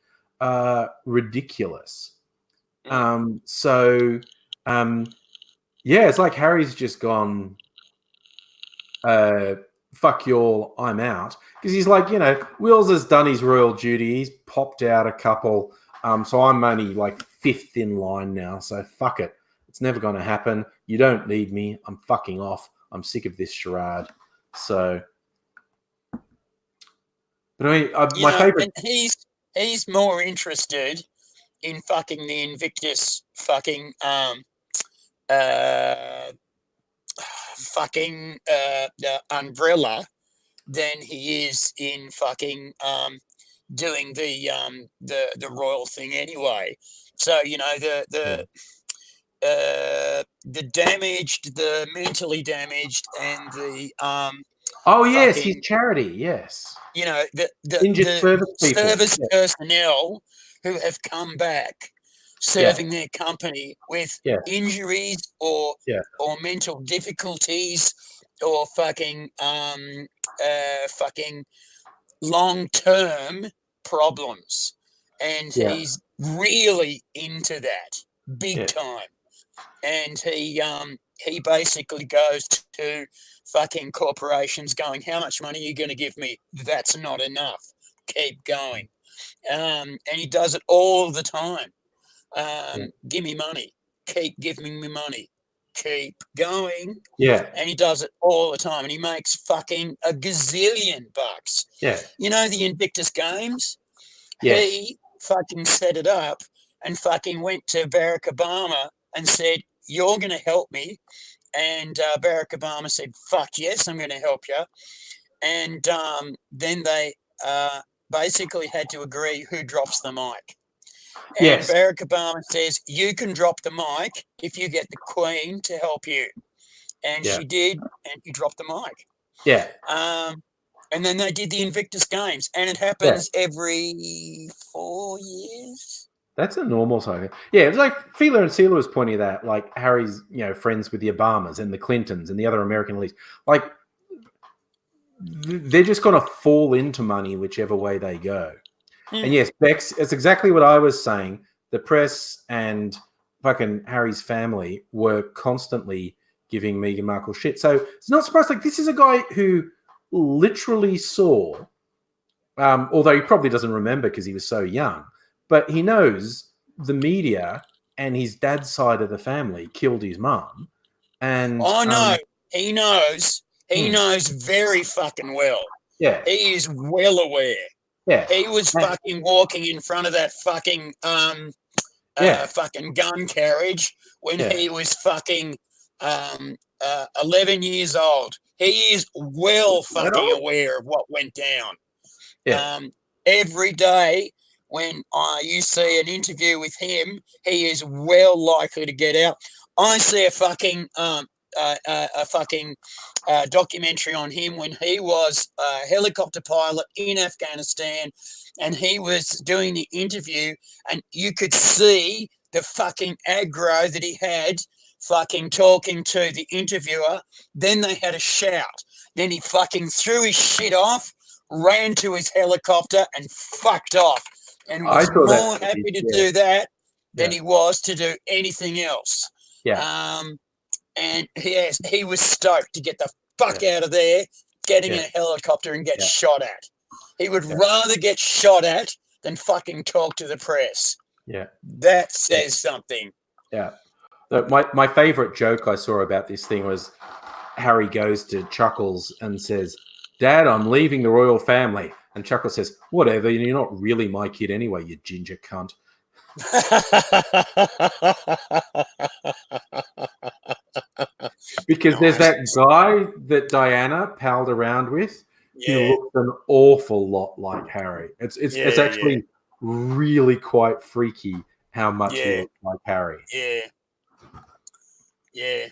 ridiculous. It's like Harry's just gone, fuck you all, I'm out. Because he's like, Wills has done his royal duty. He's popped out a couple. So I'm only like fifth in line now. So fuck it. It's never going to happen. You don't need me. I'm fucking off. I'm sick of this charade. So, but I mean, my favorite.
And he's more interested in fucking the Invictus fucking umbrella than he is in fucking doing the royal thing anyway. So the damaged, the mentally damaged, and the
his charity, yes.
The
injured
service personnel who have come back serving their company with injuries or mental difficulties or fucking long-term problems, and he's really into that big time. And he basically goes to fucking corporations going, how much money are you going to give me? That's not enough. Keep going. And he does it all the time. Give me money. Keep giving me money. Keep going.
Yeah.
And he does it all the time. And he makes fucking a gazillion bucks.
Yeah.
The Invictus Games?
Yes.
He fucking set it up and fucking went to Barack Obama and said, you're going to help me. And Barack Obama said, fuck yes, I'm going to help you. And then they basically had to agree who drops the mic. And Barack Obama says, you can drop the mic if you get the Queen to help you. And she did, and he dropped the mic.
Yeah.
And then they did the Invictus Games, and it happens every 4 years.
That's a normal thing. Yeah, it's like Fila and Sela was pointing at that, like Harry's, friends with the Obamas and the Clintons and the other American elites. Like, they're just going to fall into money whichever way they go. And yes, Bex, it's exactly what I was saying. The press and fucking Harry's family were constantly giving Meghan Markle shit. So it's not surprised. Like, this is a guy who literally saw, although he probably doesn't remember because he was so young, but he knows the media and his dad's side of the family killed his mum. And
no, he knows. He knows very fucking well.
Yeah,
he is well aware.
Yeah,
he was fucking walking in front of that fucking fucking gun carriage when he was fucking 11 years old. He is well fucking aware of what went down.
Yeah.
Every day when you see an interview with him, he is well likely to get out. I see a fucking documentary on him when he was a helicopter pilot in Afghanistan, and he was doing the interview, and you could see the fucking aggro that he had fucking talking to the interviewer. Then they had a shout. Then he fucking threw his shit off, ran to his helicopter and fucked off, and
I
was
saw that
more happy
footage,
to
yeah.
do that than
Yeah.
he was to do anything else.
Yeah.
And he was stoked to get the fuck out of there, get in a helicopter and get shot at. He would rather get shot at than fucking talk to the press.
Yeah.
That says something.
Yeah. My favorite joke I saw about this thing was Harry goes to Chuckles and says, "Dad, I'm leaving the royal family." And Chuckles says, "Whatever, you're not really my kid anyway, you ginger cunt." Because there's that guy that Diana palled around with who looks an awful lot like Harry. It's actually really quite freaky how much he looks like Harry.
Yeah. Yeah.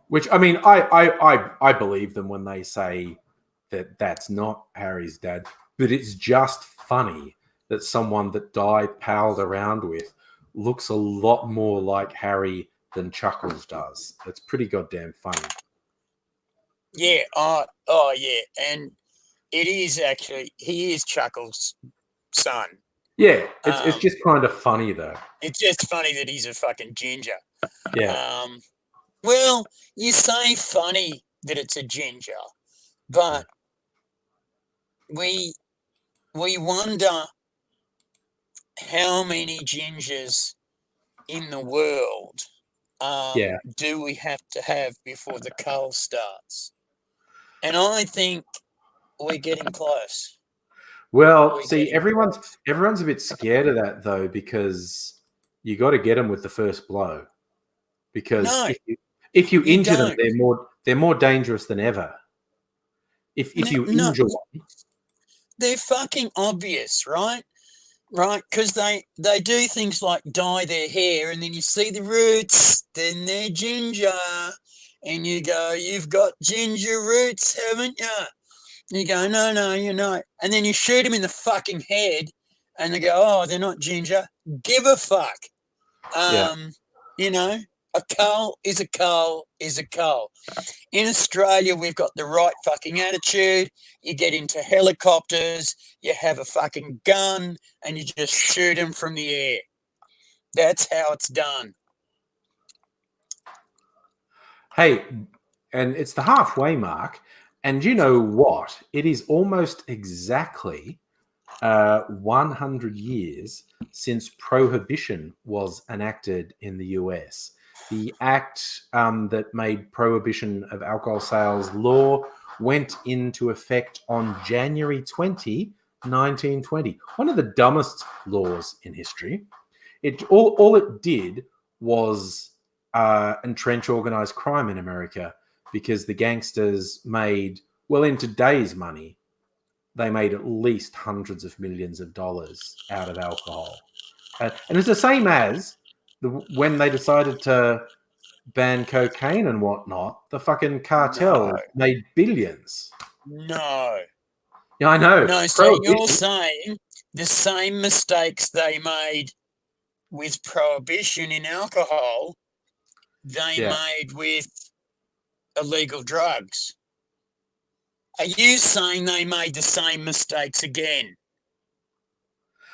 Which, I mean, I believe them when they say that that's not Harry's dad, but it's just funny that someone that Di palled around with looks a lot more like Harry than Chuckles does. It's pretty goddamn funny.
Yeah. Yeah. And it is actually, he is Chuckles' son.
Yeah, it's just kind of funny though.
It's just funny that he's a fucking ginger.
Yeah.
Well, you say funny that it's a ginger, but we wonder how many gingers in the world do we have to have before the cull starts? And I think we're getting close.
Well, see, everyone's a bit scared of that though, because you got to get them with the first blow. Because if you injure them, they're more dangerous than ever. If you injure one,
they're fucking obvious, right? Right, because they do things like dye their hair, and then you see the roots, then they're ginger, and you go, "You've got ginger roots, haven't you?" And you go, "No, you're not." And then you shoot them in the fucking head, and they go, "Oh, they're not ginger." Give a fuck. You know, a cull is a cull is a cull. In Australia, we've got the right fucking attitude. You get into helicopters, you have a fucking gun, and you just shoot them from the air. That's how it's done.
Hey, and it's the halfway mark. And you know what? It is almost exactly 100 years since Prohibition was enacted in the US. The act that made prohibition of alcohol sales law went into effect on January 20, 1920. One of the dumbest laws in history. All it did was entrench organized crime in America, because the gangsters made, well, in today's money, they made at least hundreds of millions of dollars out of alcohol. And it's the same as when they decided to ban cocaine and whatnot, the fucking cartel made billions.
No.
Yeah, I know.
No, so you're saying the same mistakes they made with prohibition in alcohol, they made with illegal drugs. Are you saying they made the same mistakes again?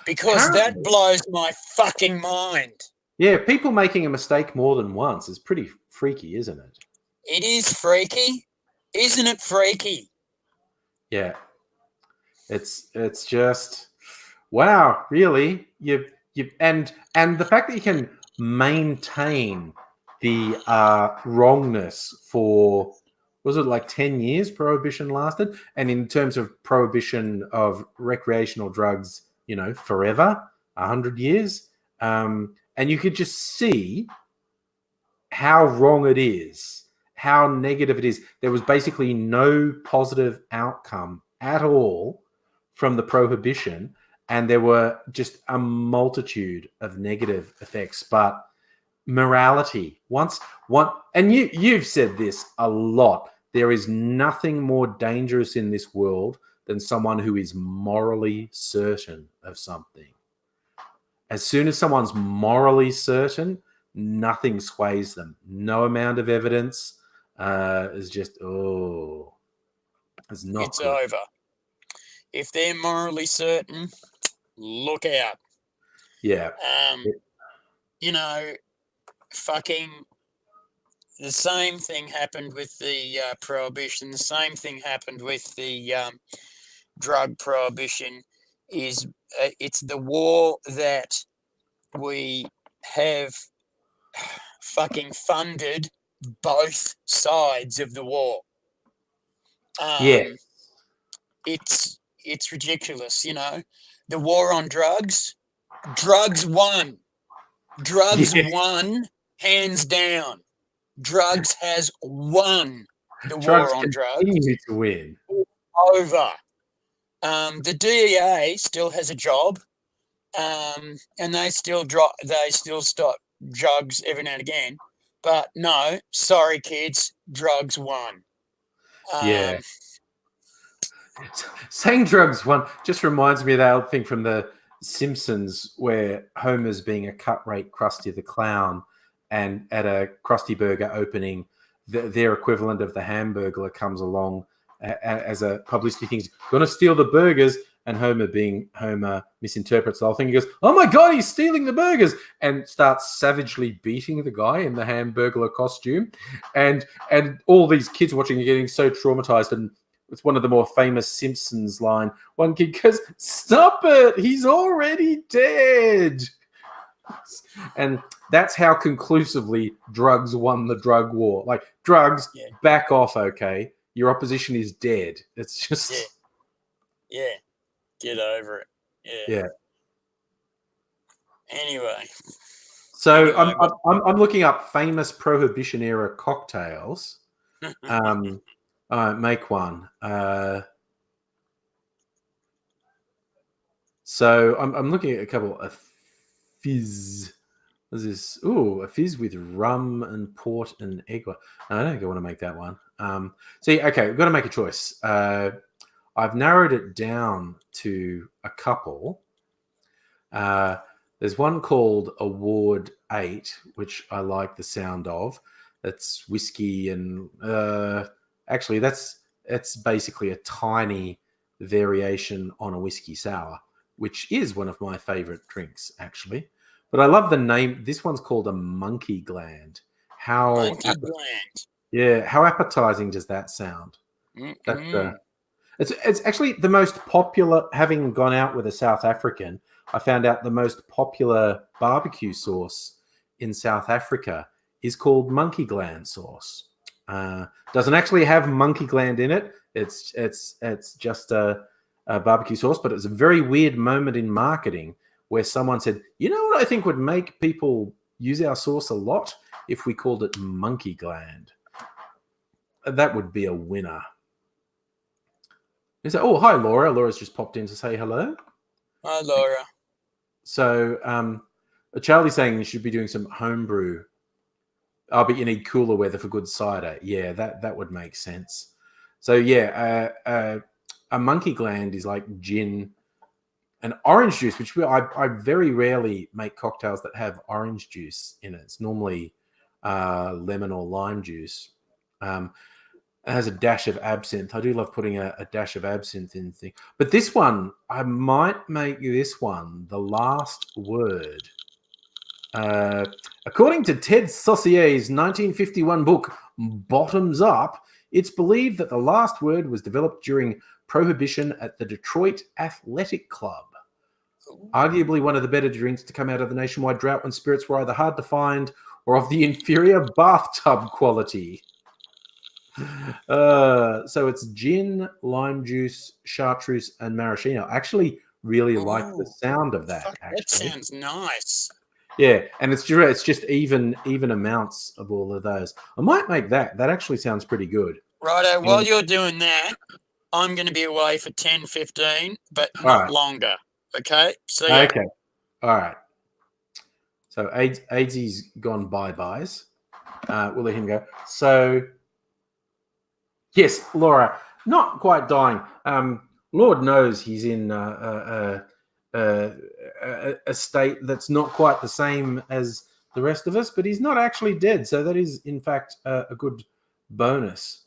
Because that blows my fucking mind.
Yeah, people making a mistake more than once is pretty freaky, isn't it?
It is freaky. Isn't it freaky?
Yeah. It's just, wow, really? And the fact that you can maintain the wrongness for, was it like 10 years Prohibition lasted? And in terms of prohibition of recreational drugs, forever, 100 years. And you could just see how wrong it is, how negative it is. There was basically no positive outcome at all from the prohibition, and there were just a multitude of negative effects. But morality, and you've said this a lot, there is nothing more dangerous in this world than someone who is morally certain of something. As soon as someone's morally certain, nothing sways them. No amount of evidence is just, it's not good.
over. If they're morally certain, look out.
Yeah.
You know, fucking the same thing happened with the prohibition. The same thing happened with the drug prohibition. It's the war that we have fucking funded both sides of the war.
Yeah.
It's ridiculous, you know. The war on drugs won. Drugs won, hands down. Drugs has won the war on drugs.
Continue to win.
Over. The DEA still has a job, and they still stop drugs every now and again. But no, sorry, kids, drugs won.
Yeah. Saying drugs won just reminds me of that old thing from the Simpsons where Homer's being a cut rate Krusty the Clown, and at a Krusty Burger opening, their equivalent of the Hamburglar comes along as a publicity thing. Going to steal the burgers, and Homer, being Homer, misinterprets the whole thing. He goes, "Oh my God, he's stealing the burgers!" and starts savagely beating the guy in the Hamburglar costume. And all these kids watching are getting so traumatized. And it's one of the more famous Simpsons line. One kid goes, "Stop it! He's already dead." And that's how conclusively drugs won the drug war. Like, drugs, back off, okay? Your opposition is dead. It's just...
Yeah. Get over it.
Yeah.
Anyway.
So I'm looking up famous Prohibition-era cocktails. Make one. So I'm looking at a couple of fizz. What's this? Ooh, a fizz with rum and port and egg. I don't think I want to make that one. Okay, we've got to make a choice. I've narrowed it down to a couple. There's one called Award 8, which I like the sound of. That's whiskey and actually it's basically a tiny variation on a whiskey sour, which is one of my favorite drinks, actually. But I love the name. This one's called a monkey gland.
Monkey gland.
Yeah, how appetizing does that sound? It's actually the most popular, having gone out with a South African, I found out the most popular barbecue sauce in South Africa is called monkey gland sauce. Doesn't actually have monkey gland in it. It's just a barbecue sauce, but it's a very weird moment in marketing where someone said, "You know what I think would make people use our sauce a lot? If we called it monkey gland." That would be a winner. Is that, oh, hi, Laura. Laura's just popped in to say hello.
Hi, Laura.
So Charlie's saying you should be doing some homebrew. Oh, but you need cooler weather for good cider. Yeah, that would make sense. So, yeah, a monkey gland is like gin and orange juice, which I very rarely make cocktails that have orange juice in it. It's normally lemon or lime juice. It has a dash of absinthe. I do love putting a dash of absinthe in thing. But this one, I might make this one the last word. According to Ted Saussure's 1951 book, Bottoms Up, it's believed that the last word was developed during Prohibition at the Detroit Athletic Club. Arguably one of the better drinks to come out of the nationwide drought when spirits were either hard to find or of the inferior bathtub quality. So it's gin, lime juice, chartreuse, and maraschino. I actually really like the sound of that.
That sounds nice.
Yeah, and it's just even amounts of all of those. I might make that. That actually sounds pretty good.
Righto, while you're doing that, I'm going to be away for 10, 15, but not longer. Okay? So yeah.
Okay. All right. So AIDzee's gone bye-byes. We'll let him go. So, yes, Laura, not quite dying. Lord knows he's in a state that's not quite the same as the rest of us, but he's not actually dead. So that is, in fact, a good bonus.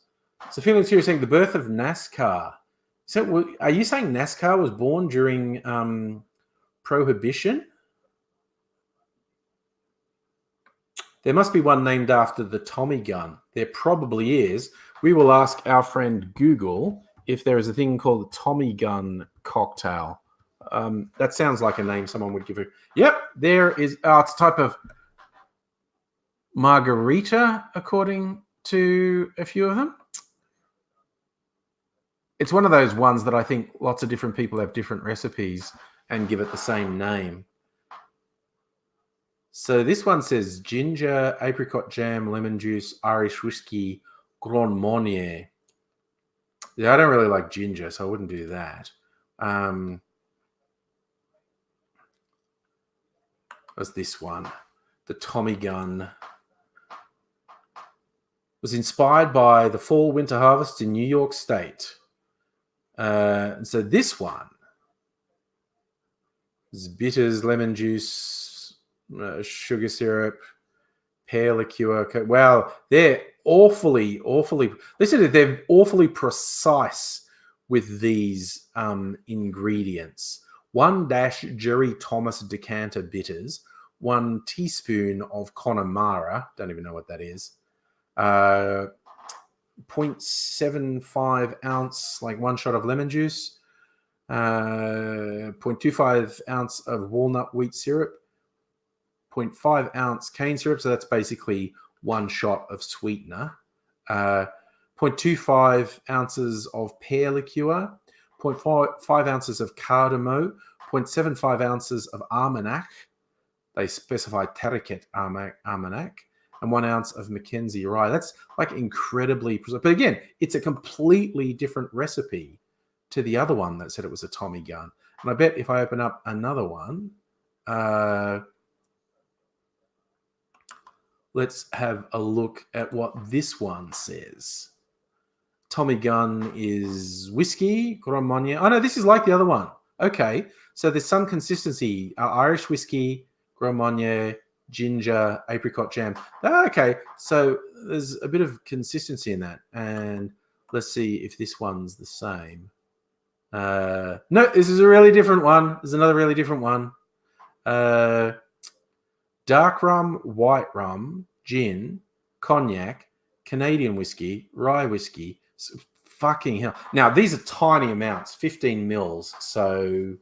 So Felix here is saying the birth of NASCAR. So are you saying NASCAR was born during Prohibition? There must be one named after the Tommy gun. There probably is. We will ask our friend Google if there is a thing called the Tommy gun cocktail. That sounds like a name someone would give it. Yep, there is. It's a type of margarita, according to a few of them. It's one of those ones that I think lots of different people have different recipes and give it the same name. So this one says ginger, apricot jam, lemon juice, Irish whiskey, Grand Marnier. Yeah, I don't really like ginger, so I wouldn't do that. What's this one? The Tommy gun. Was inspired by the fall-winter harvest in New York State. And so this one is bitters, lemon juice, sugar syrup, pear liqueur. Wow, they're awfully. Listen, they're awfully precise with these ingredients. 1 dash Jerry Thomas decanter bitters, 1 teaspoon of Connemara. Don't even know what that is. 0.75 ounce, like 1 shot of lemon juice, 0.25 ounce of walnut wheat syrup, 0.5 ounce cane syrup. So that's basically 1 shot of sweetener, 0.25 ounces of pear liqueur, 0.5 ounces of cardamom, 0.75 ounces of Armagnac. They specify Terraquet Armagnac. And 1 ounce of Mackenzie rye. That's like incredibly precise. But again, it's a completely different recipe to the other one that said it was a Tommy gun. And I bet if I open up another one, let's have a look at what this one says. Tommy gun is whiskey, Grand Marnier. Oh no, this is like the other one. Okay, so there's some consistency. Irish whiskey, Grand Marnier, ginger, apricot jam. Okay, so there's a bit of consistency in that. And let's see if this one's the same. No, this is a really different one. There's another really different one. Dark rum, white rum, gin, cognac, Canadian whiskey, rye whiskey. So, fucking hell. Now, these are tiny amounts, 15 mils. So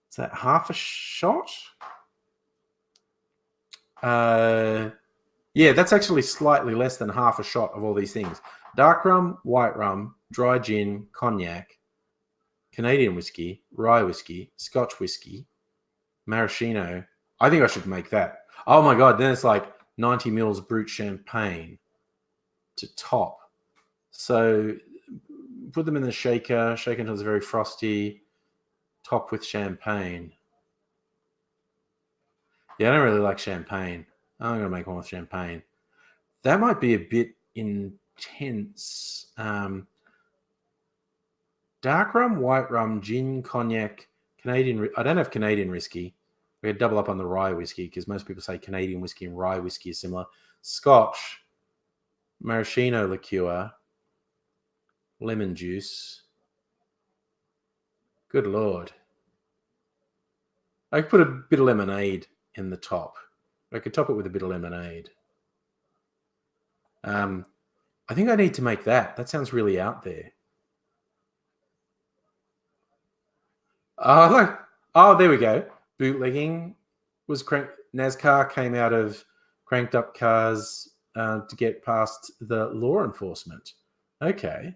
is that half a shot? Yeah, that's actually slightly less than half a shot of all these things. Dark rum, white rum, dry gin, cognac, Canadian whiskey, rye whiskey, Scotch whiskey, maraschino. I think I should make that. Oh my God, then it's like 90 mils brut champagne to top. So put them in the shaker, shake until it's very frosty, top with champagne. Yeah, I don't really like champagne. I'm going to make one with champagne. That might be a bit intense. Dark rum, white rum, gin, cognac, Canadian. I don't have Canadian whiskey. We're going to double up on the rye whiskey because most people say Canadian whiskey and rye whiskey is similar. Scotch, maraschino liqueur, lemon juice. Good Lord. I could put a bit of lemonade in the top. I could top it with a bit of lemonade. I think I need to make that. That sounds really out there. Oh, there we go. Bootlegging was NASCAR came out of cranked up cars to get past the law enforcement. Okay.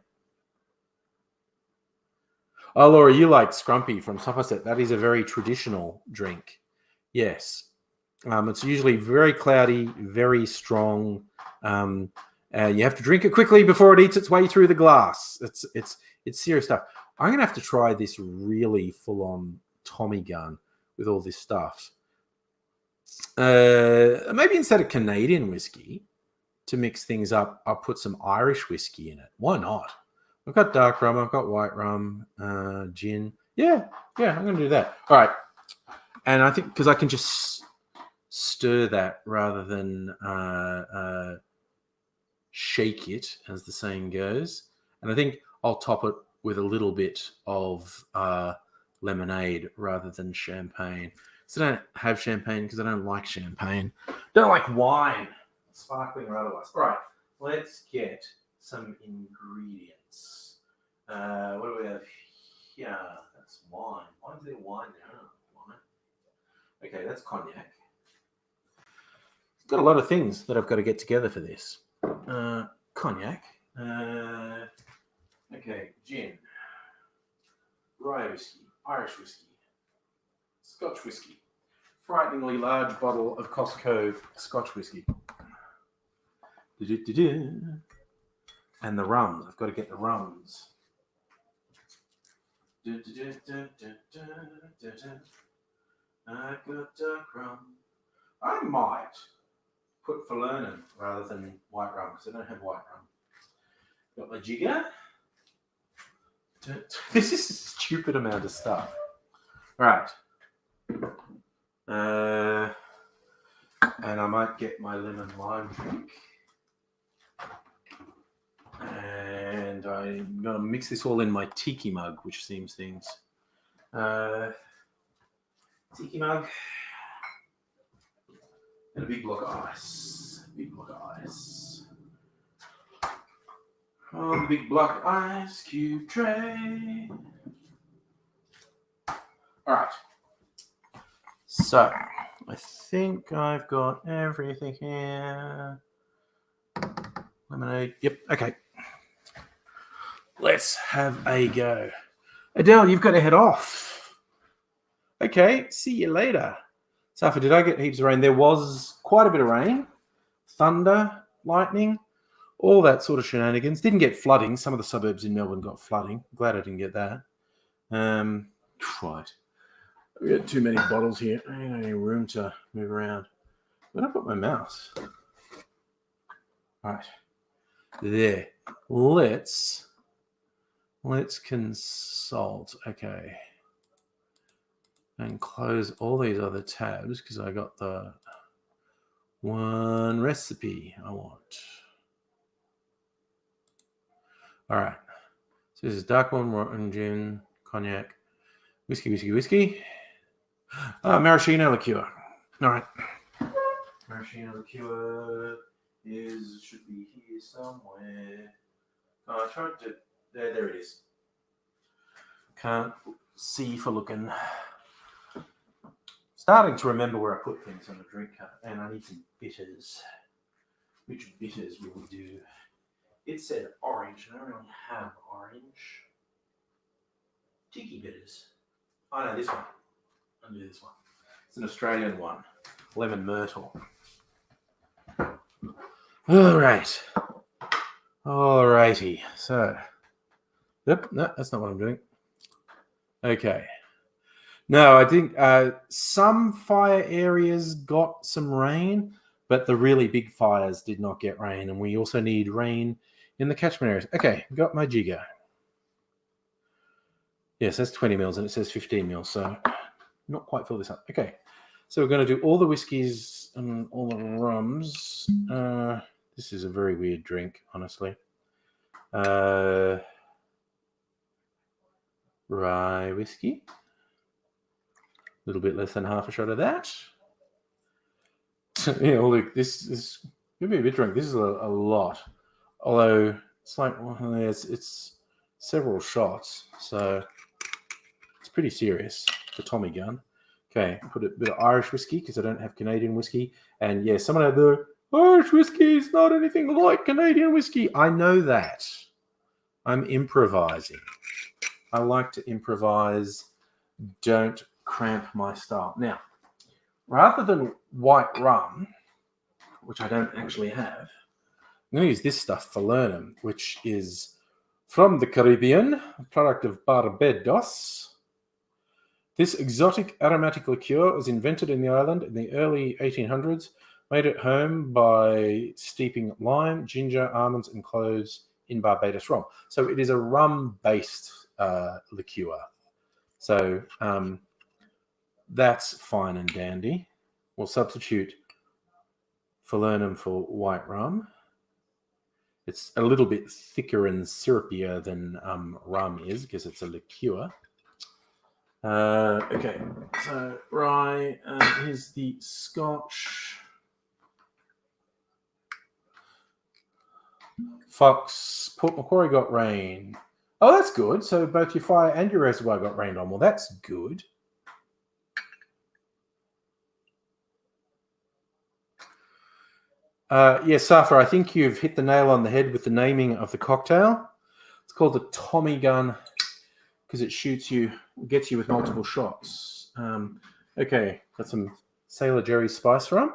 Oh, Laura, you like Scrumpy from Somerset. That is a very traditional drink. Yes. It's usually very cloudy, very strong. You have to drink it quickly before it eats its way through the glass. It's serious stuff. I'm going to have to try this really full-on Tommy gun with all this stuff. Maybe instead of Canadian whiskey, to mix things up, I'll put some Irish whiskey in it. Why not? I've got dark rum, I've got white rum, gin, Yeah, I'm going to do that. All right. And I think because I can just stir that rather than shake it, as the saying goes. And I think I'll top it with a little bit of lemonade rather than champagne. So I don't have champagne because I don't like champagne. Don't like wine, sparkling or otherwise. All right, let's get some ingredients. What do we have here? That's wine. Why is there wine now? Wine. Okay, that's cognac. It's got a lot of things that I've got to get together for this. Cognac. Okay, gin. Rye whiskey. Irish whiskey. Scotch whiskey. Frighteningly large bottle of Costco Scotch whiskey. And the rums. I've got to get the rums. I've got dark rum. I might put Falernum rather than white rum because I don't have white rum. Got my jigger. This is a stupid amount of stuff. Right. And I might get my lemon lime drink. And I'm going to mix this all in my tiki mug, which seems things. Tiki mug. And a big block of ice. Big block of ice. On the big block ice cube tray. All right. So, I think I've got everything here. Lemonade. Yep. Okay. Let's have a go. Adele, you've got to head off. Okay. See you later. Safa, did I get heaps of rain? There was quite a bit of rain. Thunder, lightning, all that sort of shenanigans. Didn't get flooding. Some of the suburbs in Melbourne got flooding. Glad I didn't get that. Right. I've got too many bottles here. I don't have any room to move around. Where did I put my mouse? Right. There. Let's consult. Okay. And close all these other tabs because I got the one recipe I want. All right. So this is dark one, rotten gin, cognac, whiskey. Maraschino liqueur. All right. Maraschino liqueur should be here somewhere. I tried to. There it is. Can't see for looking. Starting to remember where I put things on the drink cup, and I need some bitters. Which bitters will we do? It said orange, and I don't really have orange. Tiki bitters. Oh no, this one. I'll do this one. It's an Australian one. Lemon myrtle. All right. Alrighty. So, yep, no, that's not what I'm doing. Okay. No, I think some fire areas got some rain, but the really big fires did not get rain, and we also need rain in the catchment areas. Okay, got my jigger. Yes, that's 20 mils, and it says 15 mils, so not quite fill this up. Okay, so we're going to do all the whiskeys and all the rums. This is a very weird drink, honestly. Rye whiskey. A little bit less than half a shot of that. Yeah, look, this is going to be a bit drunk. This is a lot. Although it's like, well, it's several shots. So it's pretty serious for Tommy gun. Okay, put a bit of Irish whiskey because I don't have Canadian whiskey. And yeah, someone out there, Irish whiskey is not anything like Canadian whiskey. I know that. I'm improvising. I like to improvise. Don't cramp my style. Now, rather than white rum, which I don't actually have, I'm going to use this stuff, Falernum, which is from the Caribbean, a product of Barbados. This exotic aromatic liqueur was invented in the island in the early 1800s, made at home by steeping lime, ginger, almonds, and cloves in Barbados rum. So it is a rum-based liqueur. So that's fine and dandy. We'll substitute falernum for white rum. It's a little bit thicker and syrupier than rum is because it's a liqueur. Okay, so rye, here's the Scotch. Fox, Port Macquarie got rain. Oh, that's good. So both your fire and your reservoir got rained on. Well, that's good. Yes, Safa, I think you've hit the nail on the head with the naming of the cocktail. It's called the Tommy gun because it gets you with multiple shots. Okay, got some Sailor Jerry spice rum.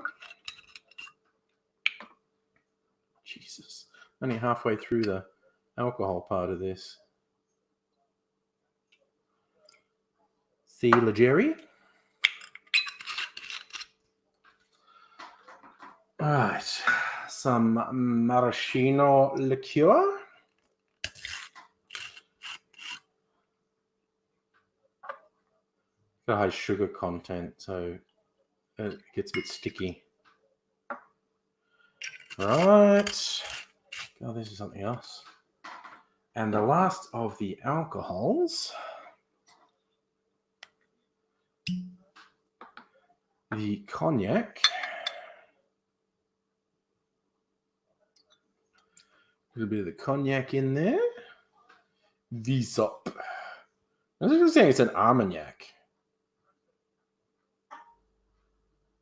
Jesus, only halfway through the alcohol part of this. Sailor Jerry. All right, some maraschino liqueur. Got high sugar content, so it gets a bit sticky. Right. Oh, this is something else. And the last of the alcohols, the cognac. A little bit of the cognac in there. Visop. I was just saying it's an Armagnac,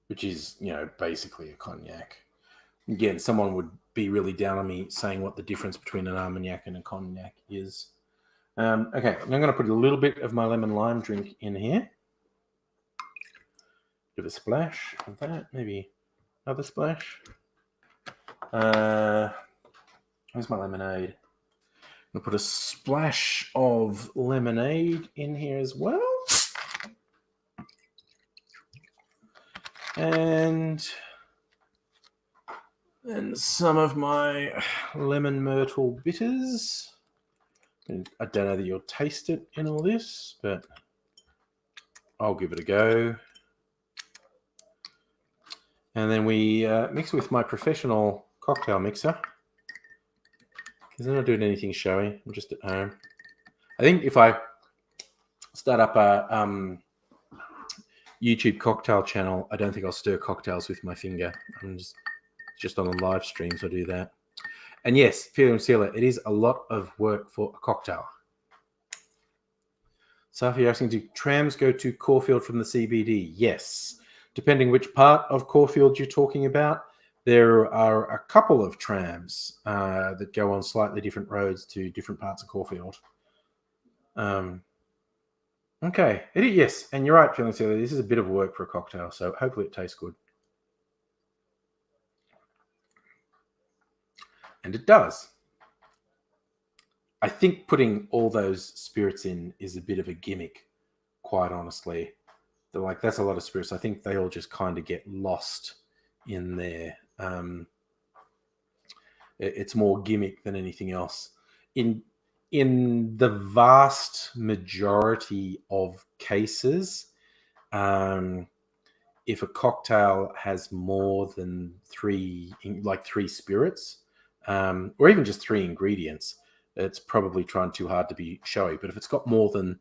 which is, basically a cognac. Again, someone would be really down on me saying what the difference between an Armagnac and a cognac is. Okay, I'm going to put a little bit of my lemon lime drink in here. Bit of a splash of that, maybe another splash. Where's my lemonade? I'm going to put a splash of lemonade in here as well. And some of my lemon myrtle bitters. And I don't know that you'll taste it in all this, but I'll give it a go. And then we mix with my professional cocktail mixer. Because I'm not doing anything showy. I'm just at home. I think if I start up a YouTube cocktail channel, I don't think I'll stir cocktails with my finger. I'm just on the live streams, I'll do that. And yes, Feeling Sealer, it is a lot of work for a cocktail. So if you're asking, do trams go to Caulfield from the CBD? Yes. Depending which part of Caulfield you're talking about, there are a couple of trams that go on slightly different roads to different parts of Caulfield. Okay, yes, and you're right, Feeling Sealer, this is a bit of work for a cocktail, so hopefully it tastes good. And it does. I think putting all those spirits in is a bit of a gimmick, quite honestly. That's a lot of spirits. I think they all just kind of get lost in there. It's more gimmick than anything else. In the vast majority of cases, if a cocktail has more than three spirits, or even just 3 ingredients, it's probably trying too hard to be showy. But if it's got more than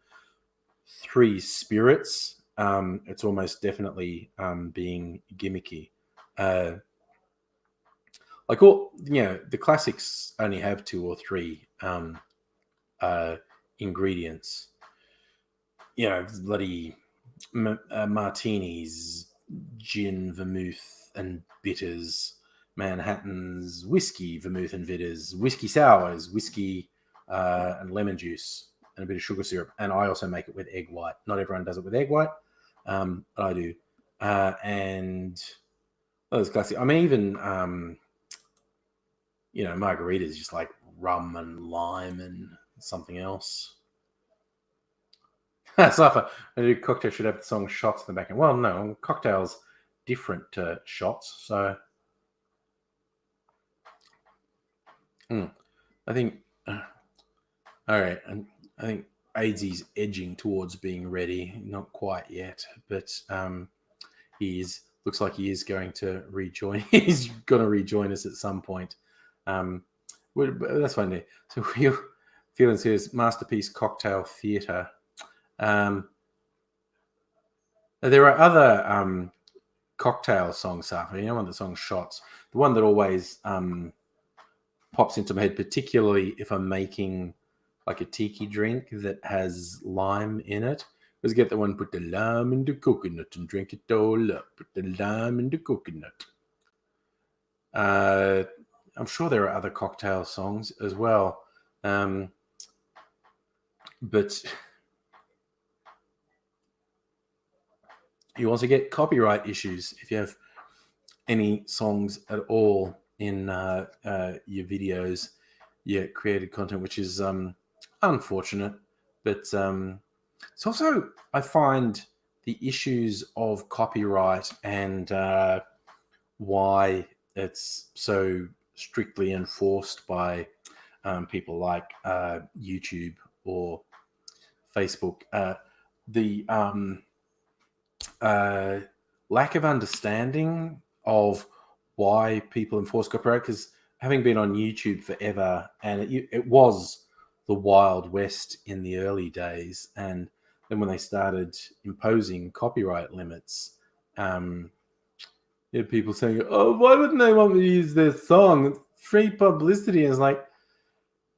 3 spirits, it's almost definitely being gimmicky. The classics only have 2 or 3 ingredients. Bloody martinis, gin, vermouth, and bitters. Manhattans, whiskey, vermouth, and bitters. Whiskey sours, whiskey and lemon juice, and a bit of sugar syrup. And I also make it with egg white. Not everyone does it with egg white, but I do. And those classic. I mean, even margaritas, just like rum and lime and something else. Safa, I do cocktail should have the song "Shots" in the back end. Well, no, cocktails different to shots, so. I think. All right, and I think AIDzee's edging towards being ready, not quite yet, but looks like he is going to rejoin. He's going to rejoin us at some point. That's fine. So Feeling says Masterpiece Cocktail Theatre. There are other cocktail songs, Safa. You know, one of the song Shots. The one that always pops into my head, particularly if I'm making like a tiki drink that has lime in it. Let's get the one, put the lime in the coconut and drink it all up. Put the lime in the coconut. I'm sure there are other cocktail songs as well. But you also get copyright issues if you have any songs at all in your videos, your created content, which is unfortunate. But it's also, I find, the issues of copyright and why it's so strictly enforced by people like YouTube or Facebook. The lack of understanding of why people enforce copyright, because having been on YouTube forever, and it was the Wild West in the early days, and then when they started imposing copyright limits, you had people saying, "Oh, why wouldn't they want me to use their song? It's free publicity." And it's like,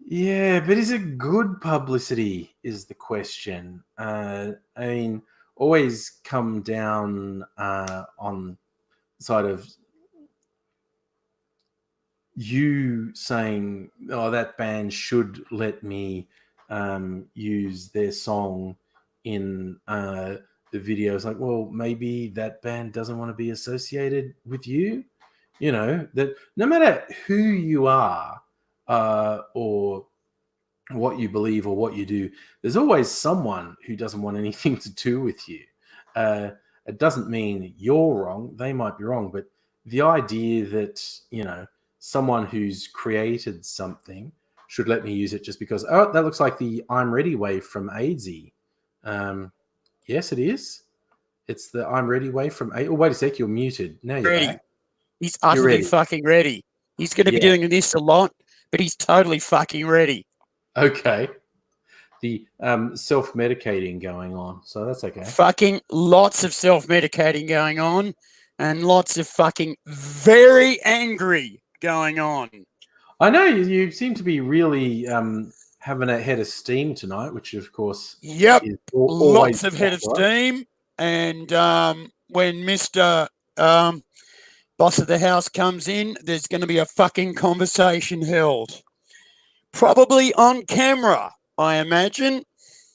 yeah, but is it good publicity is the question. I mean, always come down on the side of you saying, "Oh, that band should let me use their song in the video." It's like, well, maybe that band doesn't want to be associated with you. You know, that no matter who you are or what you believe or what you do, there's always someone who doesn't want anything to do with you. It doesn't mean you're wrong. They might be wrong, but the idea that, you know, someone who's created something should let me use it just because, oh, that looks like the I'm Ready wave from AIDzee. Yes, it is. It's the I'm Ready wave from AIDzee. Oh, wait a sec, you're muted. Now you're
Ready.
back.
He's utterly fucking ready. He's going to be doing this a lot, but he's totally fucking ready.
Okay. The self-medicating going on, so that's okay.
Fucking lots of self-medicating going on, and lots of fucking very angry going on.
I know you seem to be really having a head of steam tonight, which of course,
yep,
is
lots of head of steam. And when Mr. Boss of the house comes in, there's going to be a fucking conversation held, probably on camera, I imagine.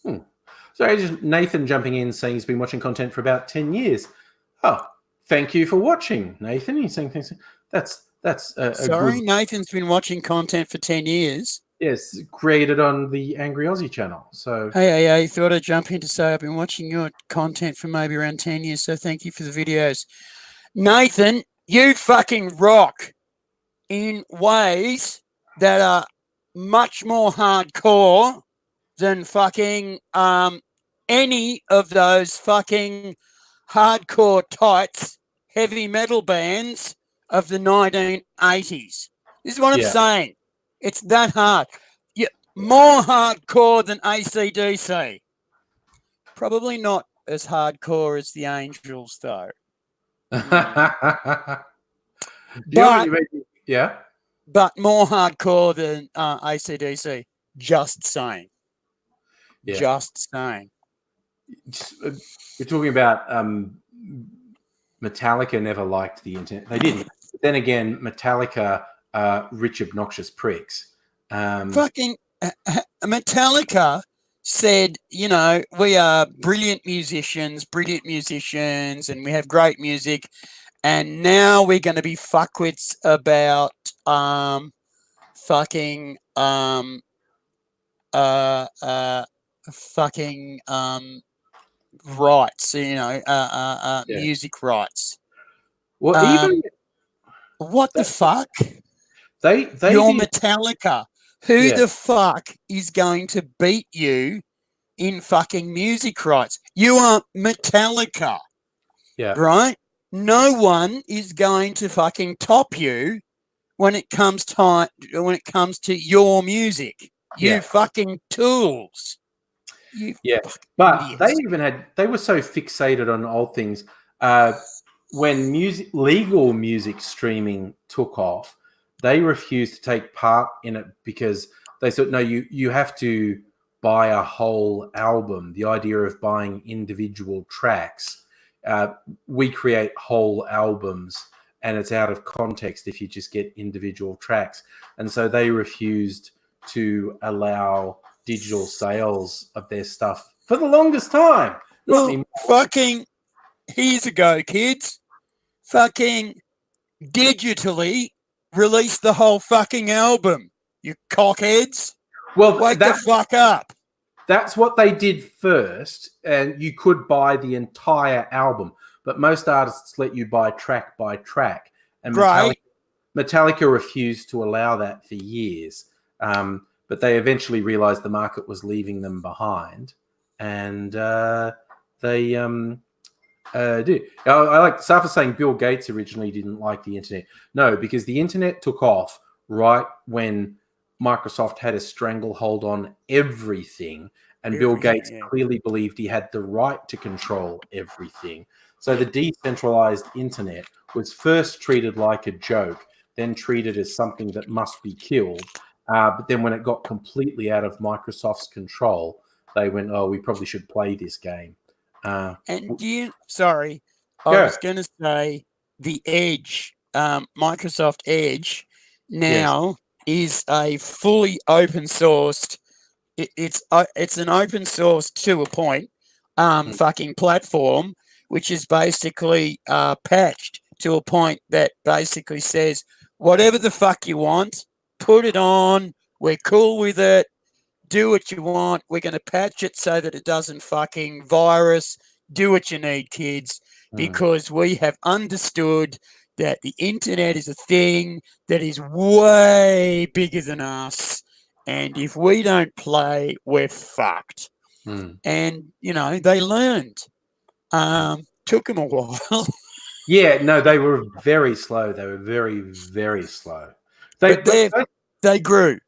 So just Nathan jumping in saying he's been watching content for about 10 years. Oh, thank you for watching, Nathan. He's saying things. That's
sorry, Nathan's been watching content for 10 years.
Yes, created on the Angry Aussie channel. So
hey, thought I'd jump in to say I've been watching your content for maybe around 10 years, so thank you for the videos. Nathan, you fucking rock in ways that are much more hardcore than fucking any of those fucking hardcore tights heavy metal bands of the 1980s. This is what I'm saying. It's that hard. More hardcore than ACDC. Probably not as hardcore as the Angels, though.
But
more hardcore than ACDC. Just saying.
Yeah.
Just saying.
We're talking about Metallica never liked the internet. They didn't. But then again, Metallica rich, obnoxious pricks.
Fucking Metallica said, you know, we are brilliant musicians, and we have great music, and now we're going to be fuckwits about rights, you know, music rights.
Well, even
what the fuck?
You're
Metallica. Who the fuck is going to beat you in fucking music rights. You are Metallica, right? No one is going to fucking top you when it comes to your music. You fucking tools. You
but
idiots.
they were so fixated on old things. When legal music streaming took off, they refused to take part in it because they said, no, you have to buy a whole album. The idea of buying individual tracks, we create whole albums, and it's out of context if you just get individual tracks. And so they refused to allow digital sales of their stuff for the longest time.
Well, fucking, here's a go, kids. Fucking digitally release the whole fucking album, you cockheads.
Well,
wake the fuck up.
That's what they did first, and you could buy the entire album, but most artists let you buy track by track, and Metallica refused to allow that for years. But they eventually realized the market was leaving them behind, and they did. I like Safa saying Bill Gates originally didn't like the internet. No, because the internet took off right when Microsoft had a stranglehold on everything, and Bill Gates clearly believed he had the right to control everything. So the decentralized internet was first treated like a joke, then treated as something that must be killed. But then when it got completely out of Microsoft's control, they went, oh, we probably should play this game.
I was going to say the Edge, Microsoft Edge now is a fully open sourced. It's an open source to a point fucking platform, which is basically patched to a point that basically says whatever the fuck you want, put it on. We're cool with it. Do what you want. We're going to patch it so that it doesn't fucking virus. Do what you need, kids, because we have understood that the internet is a thing that is way bigger than us. And if we don't play, we're fucked. And, they learned. Took them a while.
They were very slow. They were very, very slow. They
grew.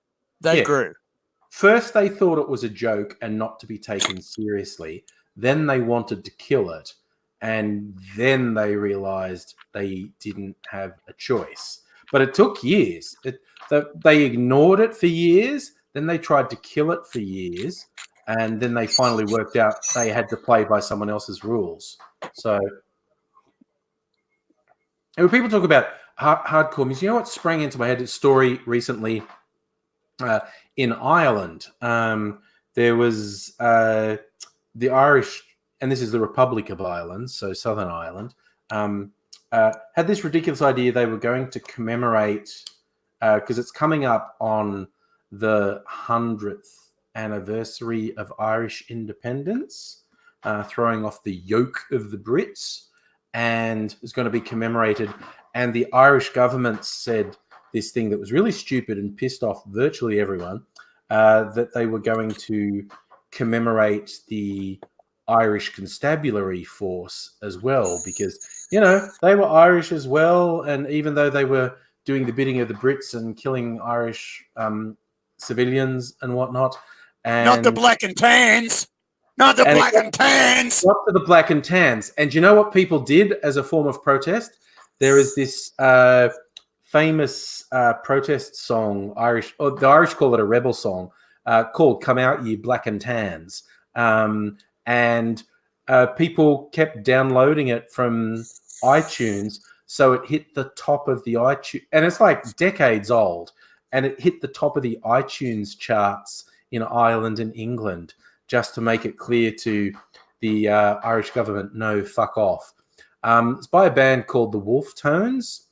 They grew.
First, they thought it was a joke and not to be taken seriously. Then they wanted to kill it. And then they realized they didn't have a choice. But it took years. They ignored it for years. Then they tried to kill it for years. And then they finally worked out they had to play by someone else's rules. So, and when people talk about hardcore music, you know what sprang into my head? A story recently in Ireland. There was the Irish, and this is the Republic of Ireland, so Southern Ireland, had this ridiculous idea they were going to commemorate, because it's coming up on the 100th anniversary of Irish independence, throwing off the yoke of the Brits, and it's going to be commemorated. And the Irish government said this thing that was really stupid and pissed off virtually everyone, that they were going to commemorate the Irish Constabulary Force as well, because, they were Irish as well. And even though they were doing the bidding of the Brits and killing Irish civilians and whatnot. And
not the black and tans. Not the black and tans.
Not to the black and tans. And you know what people did as a form of protest? There is this famous protest song, the Irish call it a rebel song, called Come Out Ye Black and Tans. And people kept downloading it from iTunes. So it hit the top of the iTunes, and it's like decades old, and it hit the top of the iTunes charts in Ireland and England, just to make it clear to the Irish government, no, fuck off. It's by a band called the Wolf Tones.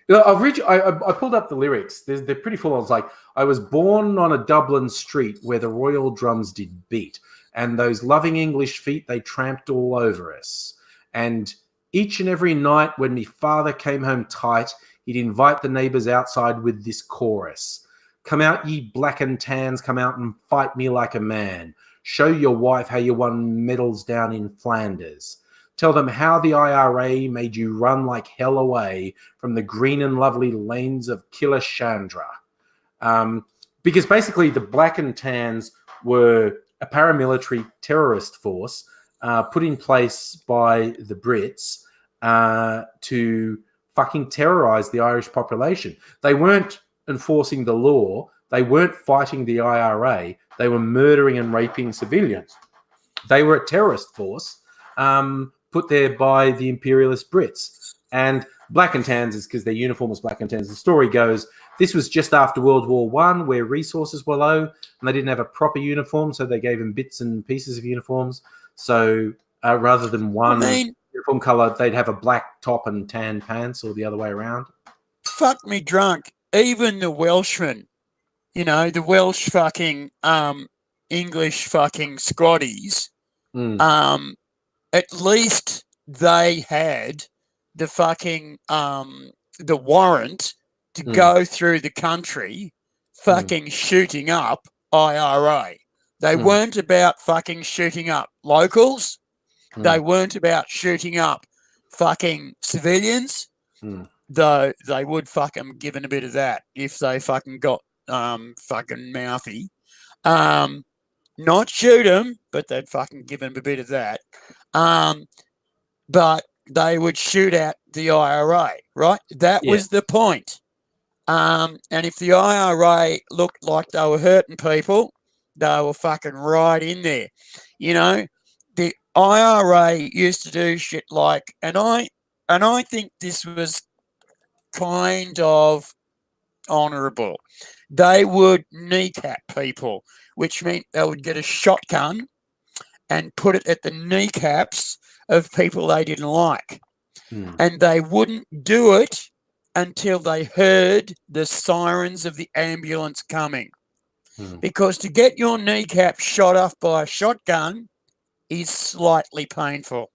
I pulled up the lyrics. They're pretty full on. It's like, I was born on a Dublin street where the royal drums did beat, and those loving English feet, they tramped all over us. And each and every night when me father came home tight, he'd invite the neighbours outside with this chorus. Come out, ye black and tans, come out and fight me like a man. Show your wife how you won medals down in Flanders. Tell them how the IRA made you run like hell away from the green and lovely lanes of Killer Chandra. Because basically the Black and Tans were a paramilitary terrorist force put in place by the Brits to fucking terrorize the Irish population. They weren't enforcing the law. They weren't fighting the IRA. They were murdering and raping civilians. They were a terrorist force put there by the imperialist Brits. And Black and Tans is because their uniform was Black and Tans. The story goes, this was just after World War I, where resources were low and they didn't have a proper uniform, so they gave them bits and pieces of uniforms. So rather than one uniform color, they'd have a black top and tan pants, or the other way around.
Fuck me drunk. Even the Welshmen, the Welsh fucking English fucking Scotties, at least they had the fucking the warrant to go through the country fucking shooting up IRA. They weren't about fucking shooting up locals. They weren't about shooting up fucking civilians, though they would fucking given a bit of that if they fucking got fucking mouthy. Not shoot them, but they'd fucking give them a bit of that. But they would shoot at the IRA, right? That was the point. And if the IRA looked like they were hurting people, they were fucking right in there. The IRA used to do shit like, and I think this was kind of honourable. They would kneecap people, which meant they would get a shotgun and put it at the kneecaps of people they didn't like. And they wouldn't do it until they heard the sirens of the ambulance coming. Because to get your kneecap shot off by a shotgun is slightly painful.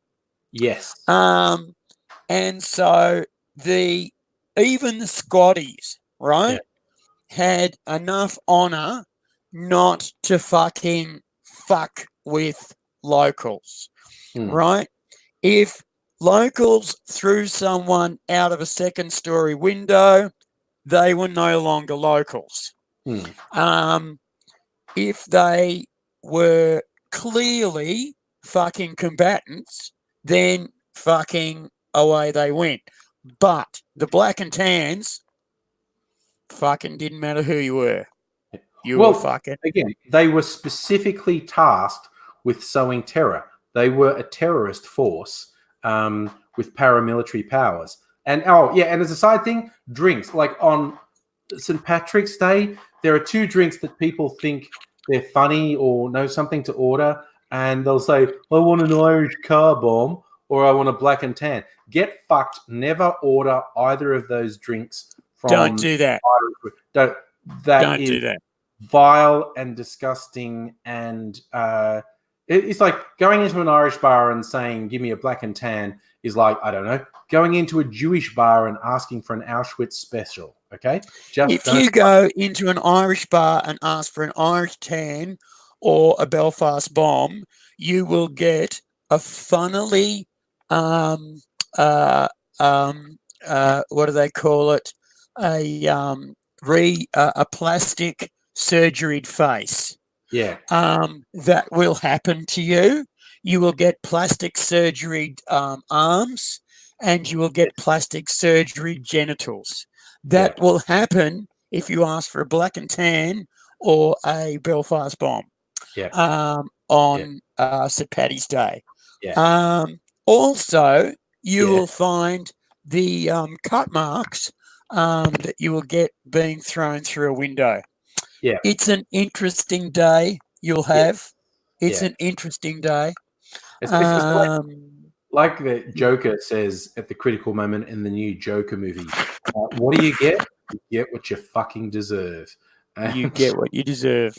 Yes.
And so even the Scotties, right, had enough honour not to fucking fuck with locals, right? If locals threw someone out of a second-story window, they were no longer locals. If they were clearly fucking combatants, then fucking away they went. But the Black and Tans fucking didn't matter who you were. You were fucking...
Again, they were specifically tasked with sowing terror. They were a terrorist force with paramilitary powers. And and as a side thing, drinks. Like on St. Patrick's Day, there are two drinks that people think they're funny or know something to order, and they'll say, I want an Irish car bomb or I want a Black and Tan. Get fucked. Never order either of those drinks from...
Don't do that.
Don't do that. Vile and disgusting, and it's like going into an Irish bar and saying, give me a Black and Tan is like, I don't know, going into a Jewish bar and asking for an Auschwitz special, okay?
If you go into an Irish bar and ask for an Irish Tan or a Belfast bomb, you will get a funnily, what do they call it? A plastic surgeried face.
Yeah.
That will happen to you. You will get plastic surgeried arms, and you will get plastic surgery genitals. That will happen if you ask for a Black and Tan or a Belfast bomb on St. Paddy's Day.
Yeah.
Also, you will find the cut marks that you will get being thrown through a window.
Yeah.
It's an interesting day you'll have. It's an interesting day.
It's like the Joker says at the critical moment in the new Joker movie. What do you get? You get what you fucking deserve.
You get what you deserve.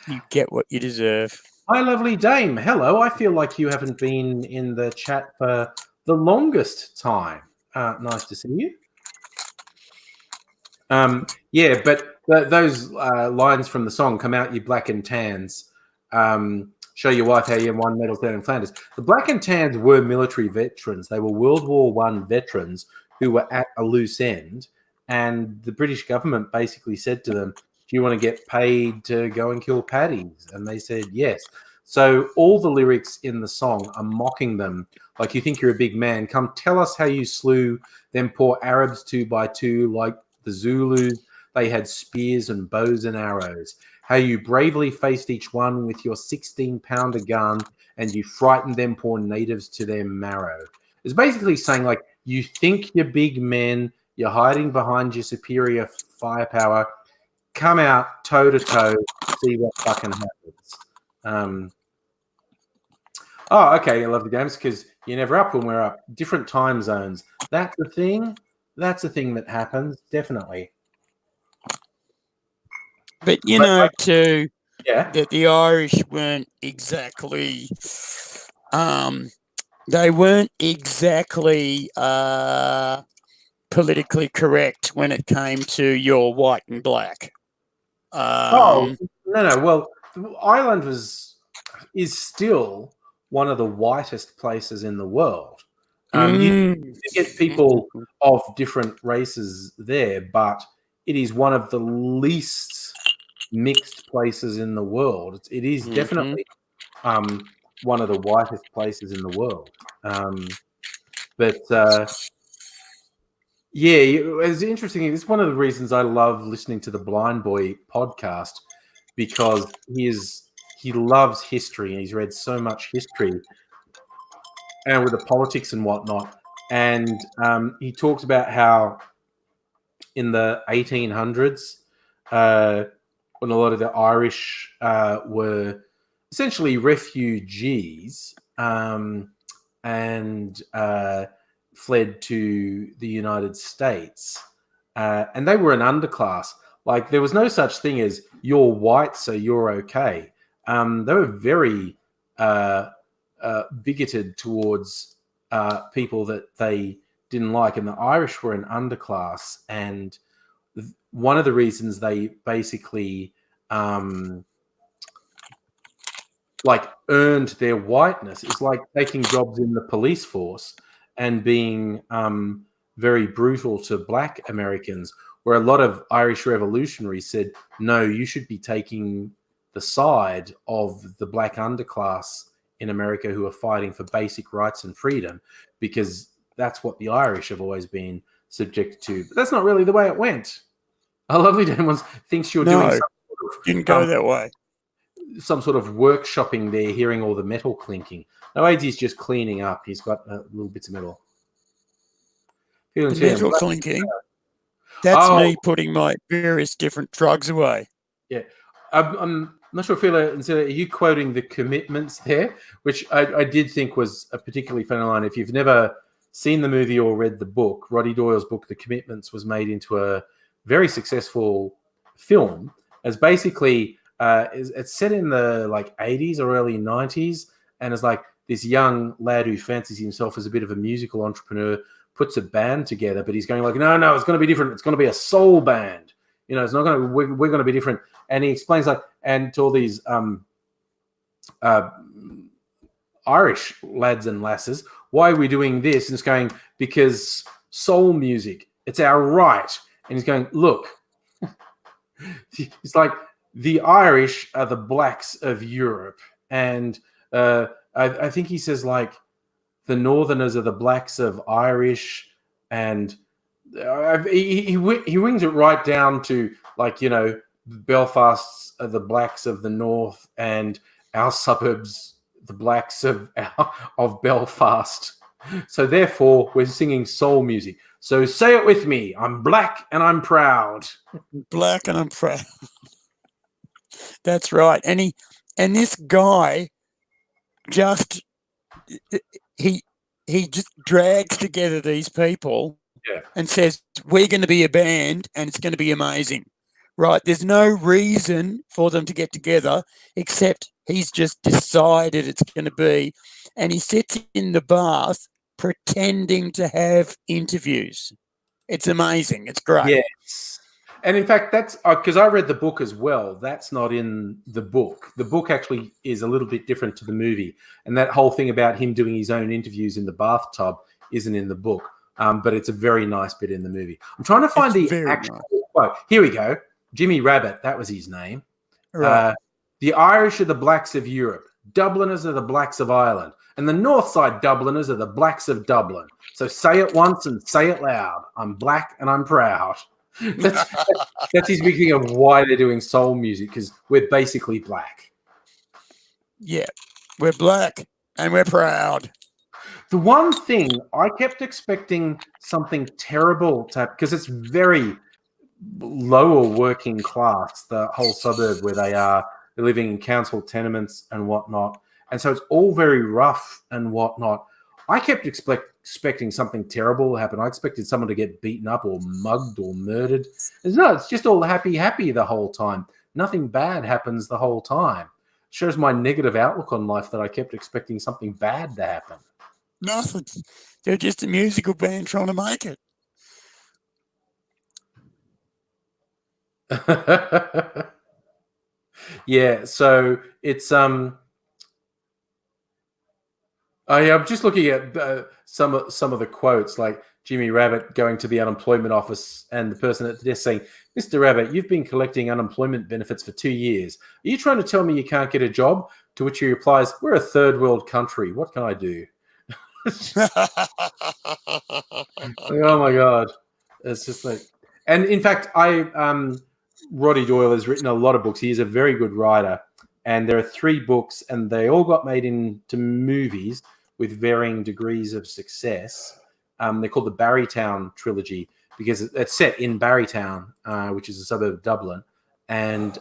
You get what you deserve.
Hi, lovely dame. Hello. I feel like you haven't been in the chat for the longest time. Nice to see you. But those lines from the song, "Come Out, You Black and Tans," show your wife how you won medals down in Flanders. The Black and Tans were military veterans. They were World War I veterans who were at a loose end, and the British government basically said to them, do you want to get paid to go and kill paddies? And they said yes. So all the lyrics in the song are mocking them. Like, you think you're a big man. Come tell us how you slew them poor Arabs 2 by 2, like the Zulus. They had spears and bows and arrows. How you bravely faced each one with your 16-pounder gun, and you frightened them poor natives to their marrow. It's basically saying, like, you think you're big men, you're hiding behind your superior firepower. Come out toe-to-toe, see what fucking happens. Oh, okay, I love the games because you're never up when we're up. Different time zones. That's a thing. That's a thing that happens, definitely.
But you know, too,
yeah,
that the Irish weren't exactly, they weren't exactly politically correct when it came to your white and black.
No. Well, Ireland is still one of the whitest places in the world. You get people of different races there, but it is one of the least mixed places in the world. It is definitely one of the whitest places in the world. Yeah, it's interesting. It's one of the reasons I love listening to the Blind Boy podcast, because he loves history and he's read so much history and with the politics and whatnot. And he talks about how in the 1800s, when a lot of the Irish were essentially refugees and fled to the United States, and they were an underclass. Like, there was no such thing as you're white, so you're okay. They were very bigoted towards people that they didn't like, and the Irish were an underclass. And one of the reasons they basically earned their whiteness is like taking jobs in the police force and being very brutal to black Americans, where a lot of Irish revolutionaries said, no, you should be taking the side of the black underclass in America who are fighting for basic rights and freedom, because that's what the Irish have always been subject to. But that's not really the way it went. A lovely Demons thinks you're doing some sort of,
didn't go that way.
Some sort of workshopping there, hearing all the metal clinking. No, AIDzee's just cleaning up. He's got little bits of metal.
The metal clinking? That's me putting my various different drugs away.
Yeah. I'm not sure, Phila, are you quoting the Commitments there? Which I did think was a particularly funny line. If you've never seen the movie or read the book, Roddy Doyle's book, The Commitments, was made into a very successful film. As basically, it's set in the 80s or early 90s, and it's like this young lad who fancies himself as a bit of a musical entrepreneur puts a band together, but he's going no, it's going to be different. It's going to be a soul band. It's not going to. We're going to be different. And he explains and to all these Irish lads and lasses, why are we doing this? And it's going, because soul music, it's our right. And he's going, look, it's like the Irish are the blacks of Europe, and I think he says the Northerners are the blacks of Irish, and he wings it right down to Belfast's are the blacks of the North, and our suburbs the blacks of Belfast. So therefore, we're singing soul music. So say it with me: I'm black and I'm proud.
Black and I'm proud. That's right. And this guy just he just drags together these people and says, we're going to be a band and it's going to be amazing. Right? There's no reason for them to get together except he's just decided it's going to be. And he sits in the bath pretending to have interviews. It's amazing. It's great.
Yes. And in fact, that's because I read the book as well. That's not in the book. The book actually is a little bit different to the movie. And that whole thing about him doing his own interviews in the bathtub isn't in the book. But it's a very nice bit in the movie. I'm trying to find the actual quote. Here we go. Jimmy Rabbit, that was his name.
Right.
The Irish are the blacks of Europe. Dubliners are the blacks of Ireland. And the North Side Dubliners are the blacks of Dublin. So say it once and say it loud. I'm black and I'm proud. That's his big thing of why they're doing soul music, because we're basically black.
Yeah, we're black and we're proud.
The one thing I kept expecting something terrible to happen, because it's very lower working class, the whole suburb where they're living in council tenements and whatnot. And so it's all very rough and whatnot. I kept expecting something terrible to happen. I expected someone to get beaten up or mugged or murdered. No, it's just all happy the whole time. Nothing bad happens the whole time. It shows my negative outlook on life that I kept expecting something bad to happen.
Nothing. They're just a musical band trying to make it.
Yeah, so it's I'm just looking at some of the quotes, like Jimmy Rabbit going to the unemployment office and the person at the desk saying, "Mr. Rabbit, you've been collecting unemployment benefits for 2 years. Are you trying to tell me you can't get a job?" To which he replies, "We're a third world country. What can I do?" Oh my God. It's just like, and in fact, Roddy Doyle has written a lot of books. He is a very good writer. And there are 3 books, and they all got made into movies with varying degrees of success. They're called the Barrytown trilogy because it's set in Barrytown, which is a suburb of Dublin. And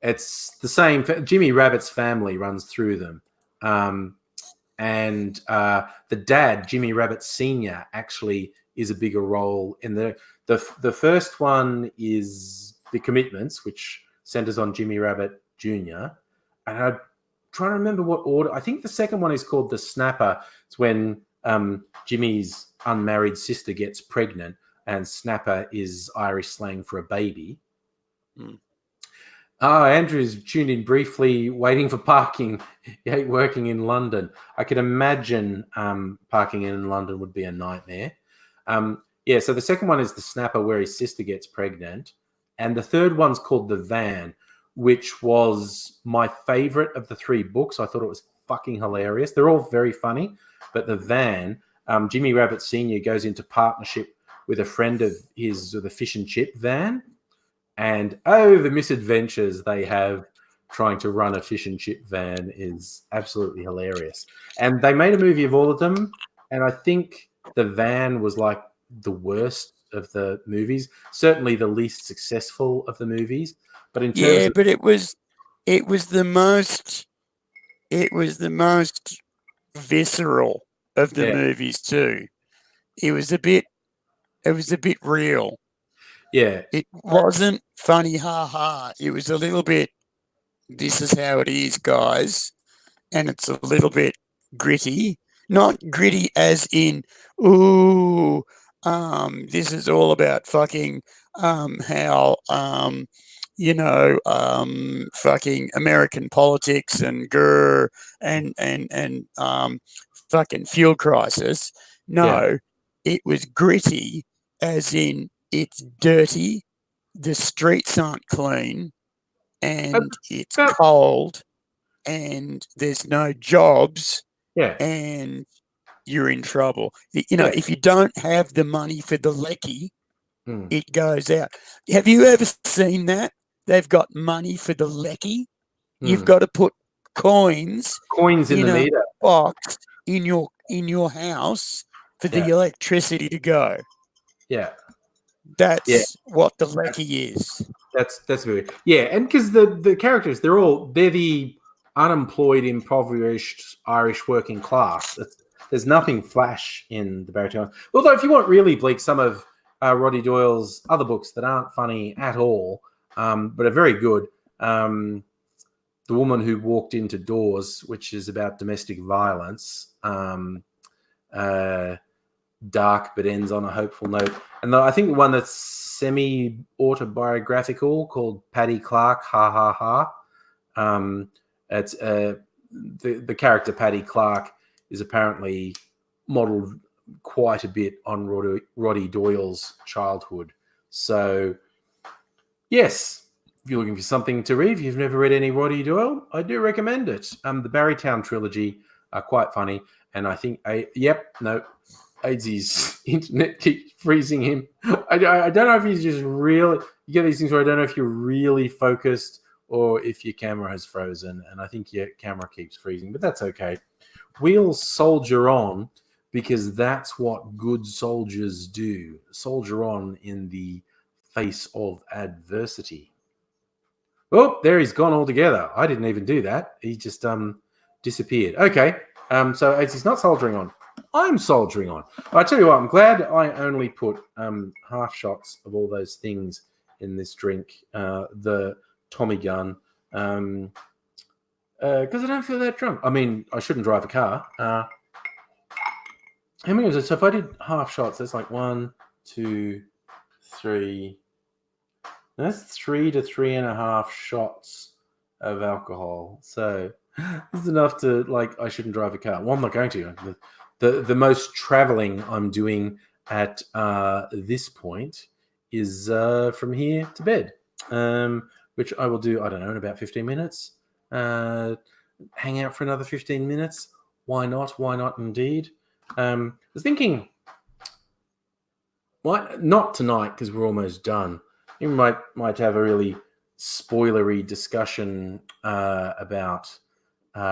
it's the same. Jimmy Rabbit's family runs through them. And the dad, Jimmy Rabbit Sr., actually is a bigger role in the first one is The Commitments, which centers on Jimmy Rabbit Jr. And I'm trying to remember what order. I think the second one is called The Snapper. It's when Jimmy's unmarried sister gets pregnant, and snapper is Irish slang for a baby. Andrew's tuned in briefly, waiting for parking. He hate working in London. I could imagine parking in London would be a nightmare. Yeah, so the second one is The Snapper, where his sister gets pregnant. And the third one's called The Van, which was my favorite of the 3 books. I thought it was fucking hilarious. They're all very funny, but The Van, Jimmy Rabbit Sr. goes into partnership with a friend of his with a fish and chip van. And the misadventures they have trying to run a fish and chip van is absolutely hilarious. And they made a movie of all of them. And I think The Van was like the worst of the movies, certainly the least successful of the movies. But in terms
but it was the most visceral of the movies too. It was a bit real.
Yeah.
It wasn't funny, ha. It was a little bit, this is how it is, guys. And it's a little bit gritty. Not gritty as in, this is all about fucking how, fucking American politics and fucking fuel crisis. No, it was gritty as in it's dirty, the streets aren't clean, and it's cold, and there's no jobs, and you're in trouble. If you don't have the money for the lecky, it goes out. Have you ever seen that? They've got money for the lecky. You've got to put coins
in the meter
box in your house for the electricity to go.
Yeah.
That's what the lecky is.
That's weird. Yeah, and because the characters, they're the unemployed, impoverished Irish working class. There's nothing flash in the Barrytown. Although, if you want really bleak, some of Roddy Doyle's other books that aren't funny at all, but are very good. The Woman Who Walked Into Doors, which is about domestic violence, dark but ends on a hopeful note. And I think the one that's semi-autobiographical called Paddy Clark, Ha Ha Ha. It's the character Paddy Clark is apparently modelled quite a bit on Roddy Doyle's childhood. So, yes, if you're looking for something to read, if you've never read any Roddy Doyle, I do recommend it. The Barrytown trilogy are quite funny, and I think, AIDzee's internet keeps freezing him. I don't know if he's just really, you get these things where I don't know if you're really focused or if your camera has frozen, and I think your camera keeps freezing, but that's okay. We'll soldier on, because that's what good soldiers do. Soldier on in the face of adversity. Oh, there he's gone altogether. I didn't even do that. He just disappeared. Okay, so as he's not soldiering on, I'm soldiering on. I tell you what, I'm glad I only put half shots of all those things in this drink. The Tommy gun, because I don't feel that drunk. I mean, I shouldn't drive a car. How many was it? So if I did half shots, that's like 1, 2, 3. That's 3 to 3.5 shots of alcohol. So this is enough to, like, I shouldn't drive a car. Well, I'm not going to. The most traveling I'm doing at this point is from here to bed, which I will do, I don't know, in about 15 minutes. Hang out for another 15 minutes. Why not? Why not indeed? I was thinking, why not tonight, because we're almost done. We might have a really spoilery discussion about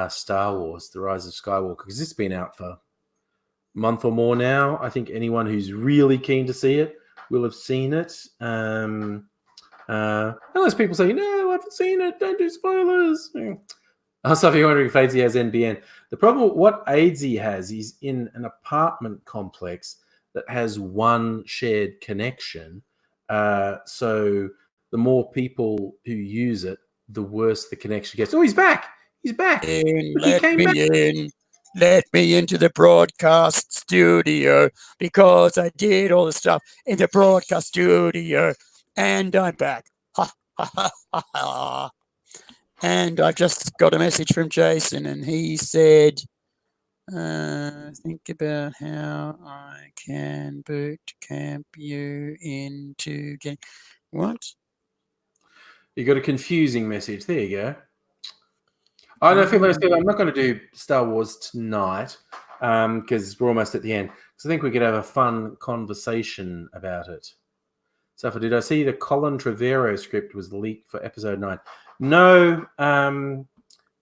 Star Wars, The Rise of Skywalker, because it's been out for a month or more now. I think anyone who's really keen to see it will have seen it. Unless people say, no, I haven't seen it, don't do spoilers. Also, if you're wondering if AIDzee has NBN, the problem with what AIDzee has is in an apartment complex that has one shared connection. So the more people who use it, the worse the connection gets. Oh, he's back. He's back.
Let me into the broadcast studio, because I did all the stuff in the broadcast studio, and I'm back. Ha, ha, ha, ha, ha. And I've just got a message from Jason, and he said, think about how I can boot camp you into getting... What?
You got a confusing message. There you go. I don't feel I'm not going to do Star Wars tonight, because we're almost at the end. So I think we could have a fun conversation about it. So did I see the Colin Trevorrow script was leaked for episode 9? No,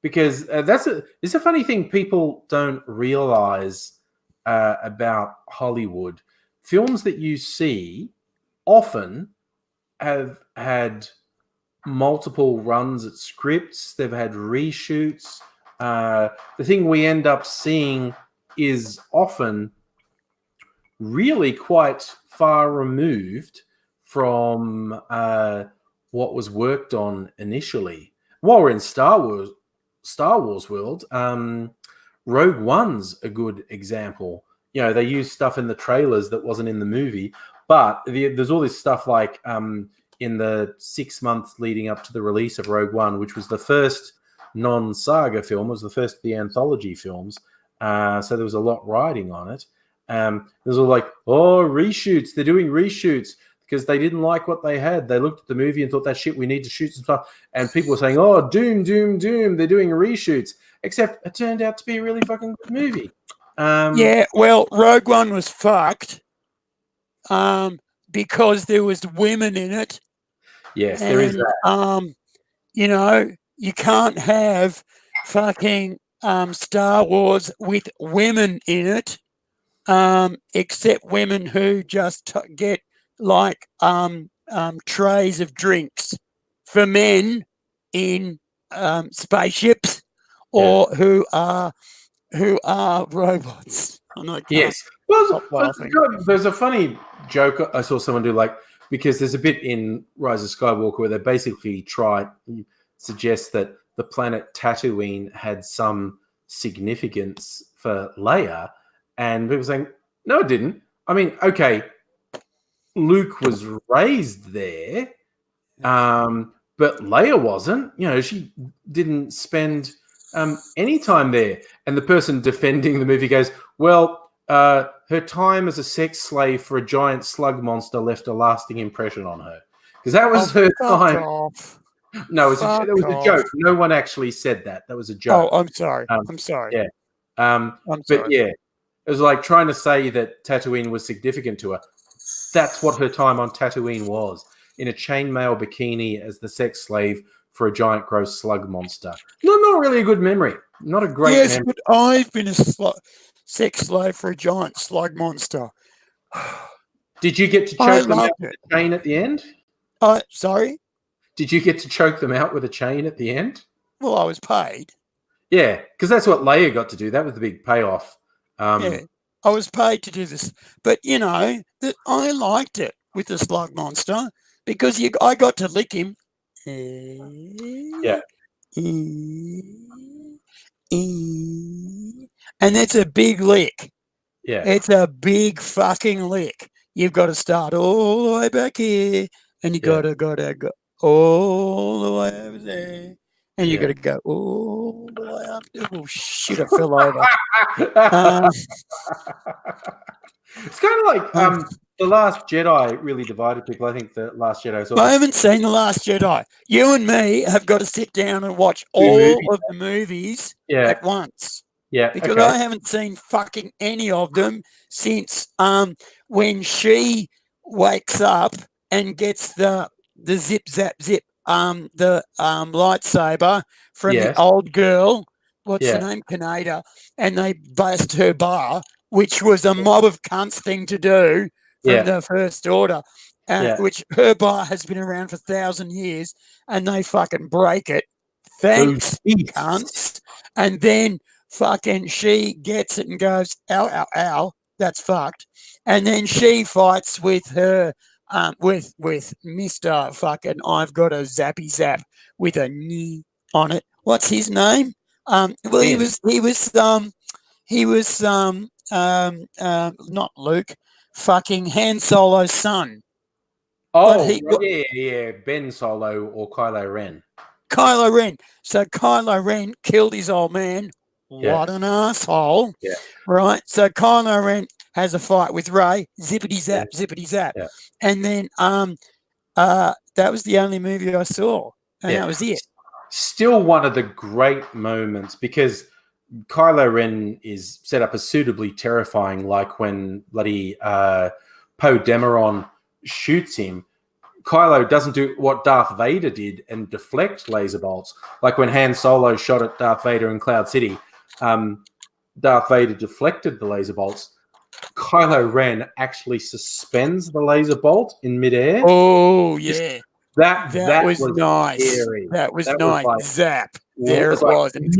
because it's a funny thing people don't realize about Hollywood. Films that you see often have had multiple runs at scripts. They've had reshoots. The thing we end up seeing is often really quite far removed from what was worked on initially. While we're in Star Wars world, Rogue One's a good example. You know, they used stuff in the trailers that wasn't in the movie, but there's all this stuff like in the 6 months leading up to the release of Rogue One, which was the first non-saga film, was the first of the anthology films. So there was a lot riding on it. There's all like, oh, reshoots. They're doing reshoots because they didn't like what they had. They looked at the movie and thought, that shit, we need to shoot some stuff. And people were saying, oh, doom. They're doing reshoots. Except it turned out to be a really fucking good movie.
Yeah, well, Rogue One was fucked because there was women in it.
Yes, there is that.
You know, you can't have fucking Star Wars with women in it, except women who just get like trays of drinks for men in spaceships, or who are robots.
Yes. Well, there's a funny joke I saw someone do, like, because there's a bit in Rise of Skywalker where they basically suggest that the planet Tatooine had some significance for Leia, and people saying, no, it didn't. I mean, okay, Luke was raised there, but Leia wasn't. She didn't spend any time there. And the person defending the movie goes, well, her time as a sex slave for a giant slug monster left a lasting impression on her. Because that was her time.
Off.
No, it was a joke. No one actually said that. That was a joke.
Oh, I'm sorry. I'm sorry.
Yeah.
I'm
but
sorry.
yeah, it was like trying to say that Tatooine was significant to her. That's what her time on Tatooine was, in a chainmail bikini as the sex slave for a giant gross slug monster. Not really a good memory. Not a great memory.
Yes, but I've been a sex slave for a giant slug monster.
Did you get to choke them out with a chain at the end?
Sorry?
Did you get to choke them out with a chain at the end?
Well, I was paid.
Yeah, because that's what Leia got to do. That was the big payoff.
Yeah, I was paid to do this. But, I liked it with the slug monster because I got to lick him.
Yeah.
And that's a big lick.
Yeah.
It's a big fucking lick. You've got to start all the way back here, and you got to go all the way over there, and you got to go all the way up there. Oh, shit, I fell over.
It's kind of like The Last Jedi really divided people. I think The Last Jedi is
I haven't seen The Last Jedi. You and me have got to sit down and watch all of the movies at once.
Yeah,
because I haven't seen fucking any of them since when she wakes up and gets the zip zap zip the lightsaber from the old girl. What's the name? Kaneda, and they bust her bar, which was a mob of cunts thing to do from the First Order, which her bar has been around for 1,000 years, and they fucking break it. Thanks, cunts, and then. Fucking she gets it and goes, ow, ow, ow, that's fucked. And then she fights with her, with Mr. fucking, I've got a zappy zap with a knee on it. What's his name? Well, he was not Luke, fucking Han Solo's son.
Oh, yeah, Ben Solo or Kylo Ren.
Kylo Ren. So Kylo Ren killed his old man. What an asshole.
Yeah.
Right. So Kylo Ren has a fight with Rey, zippity zap, zippity zap. Yeah. And then that was the only movie I saw. And that was it.
Still one of the great moments because Kylo Ren is set up as suitably terrifying, like when bloody Poe Dameron shoots him. Kylo doesn't do what Darth Vader did and deflect laser bolts. Like when Han Solo shot at Darth Vader in Cloud City, Darth Vader deflected the laser bolts. Kylo Ren actually suspends the laser bolt in midair.
Oh, yeah.
That
was nice.
Scary.
That was nice. Like, zap. There it was. And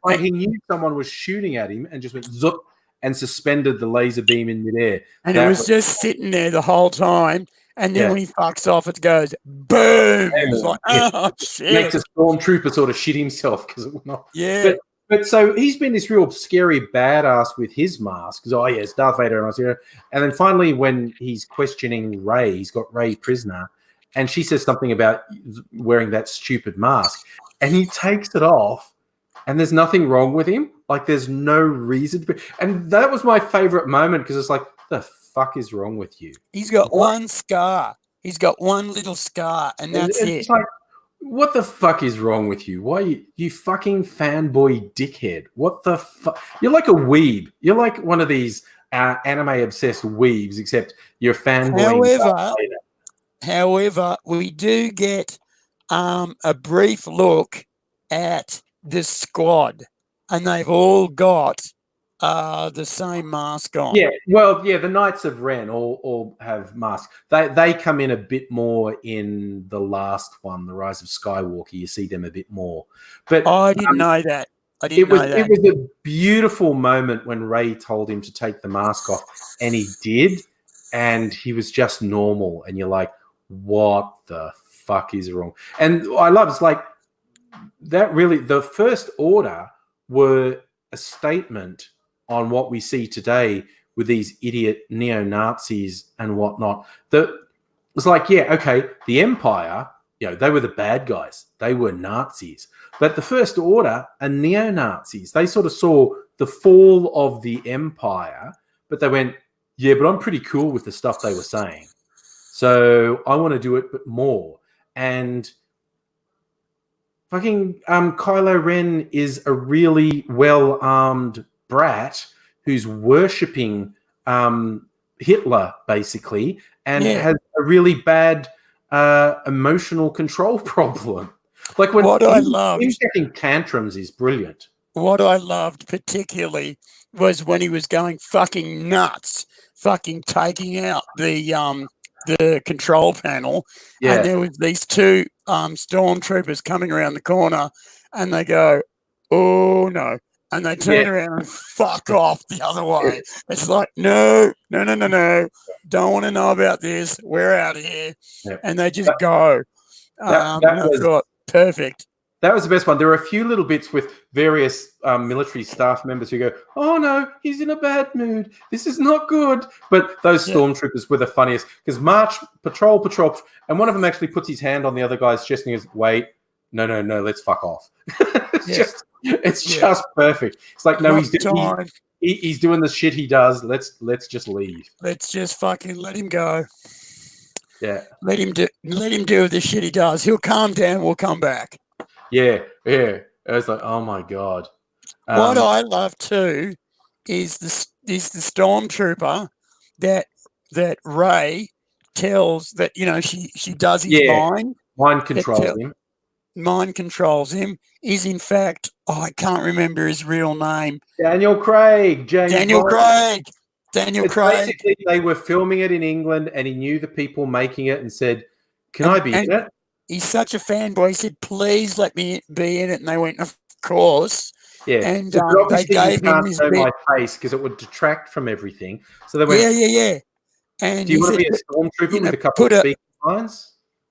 like he knew someone was shooting at him and just went zup and suspended the laser beam in midair.
And it was just sitting there the whole time. And then when he fucks off, it goes boom. It's like, oh, shit.
Makes a stormtrooper sort of shit himself because it went off.
Yeah.
But so he's been this real scary badass with his mask. Because, it's Darth Vader. And then finally, when he's questioning Rey, he's got Rey prisoner. And she says something about wearing that stupid mask. And he takes it off. And there's nothing wrong with him. Like, there's no reason to be. And that was my favorite moment because it's like, the fuck is wrong with you?
He's got one scar. He's got one little scar, and that's it.
It's like, what the fuck is wrong with you? Why you fucking fanboy dickhead? What the fuck? You're like a weeb. You're like one of these anime-obsessed weebs, except you're fanboy.
However, we do get a brief look at the squad, and they've all got the same mask on.
Yeah, well, the Knights of Ren all have masks. They come in a bit more in the last one, The Rise of Skywalker. You see them a bit more. But
I didn't know that. It was
a beautiful moment when Rey told him to take the mask off, and he did, and he was just normal. And you're like, what the fuck is wrong? And I love it's like that. Really, the First Order were a statement on what we see today with these idiot neo-Nazis and whatnot. That was like, yeah, okay, the Empire, they were the bad guys. They were Nazis. But the First Order are neo-Nazis. They sort of saw the fall of the Empire, but they went, yeah, but I'm pretty cool with the stuff they were saying. So I want to do it, but more. And fucking Kylo Ren is a really well-armed brat who's worshipping Hitler, basically, and has a really bad emotional control problem. Like when him getting tantrums is brilliant.
What I loved particularly was when he was going fucking nuts, fucking taking out the control panel, and there was these two stormtroopers coming around the corner, and they go, "Oh no!" and they turn around and fuck off the other way. It's like, no, don't want to know about this. We're out of here, and they just go. I thought, perfect.
That was the best one. There were a few little bits with various military staff members who go, "Oh no, he's in a bad mood. This is not good." But those stormtroopers were the funniest because march, patrol, and one of them actually puts his hand on the other guy's chest and he goes, "Wait, no, let's fuck off." It's just perfect. It's like, no, he's doing the shit he does. Let's just leave.
Let's just fucking let him go.
Yeah.
Let him do the shit he does. He'll calm down. We'll come back.
Yeah. I was like, oh my God.
What I love too is the stormtrooper that Rey tells that, she does his mind.
Mind controls him.
Mind controls him. Is in fact, I can't remember his real name.
Daniel Craig.
Daniel Craig.
Basically, they were filming it in England, and he knew the people making it, and said, "Can I be in it?"
He's such a fanboy. He said, "Please let me be in it," and they went, "Of course."
Yeah,
and
they gave him his my face because it would detract from everything. So they went,
"Yeah." And
do you want to be a stormtrooper with a couple of speaking lines?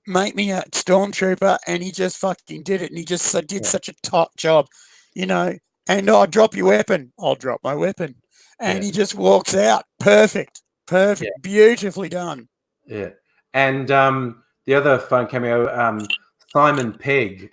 Make me a stormtrooper, and he just fucking did it, and he just did such a top job, And I'll drop your weapon. I'll drop my weapon, and he just walks out. Perfect, beautifully done.
Yeah, and the other fun cameo, Simon Pegg,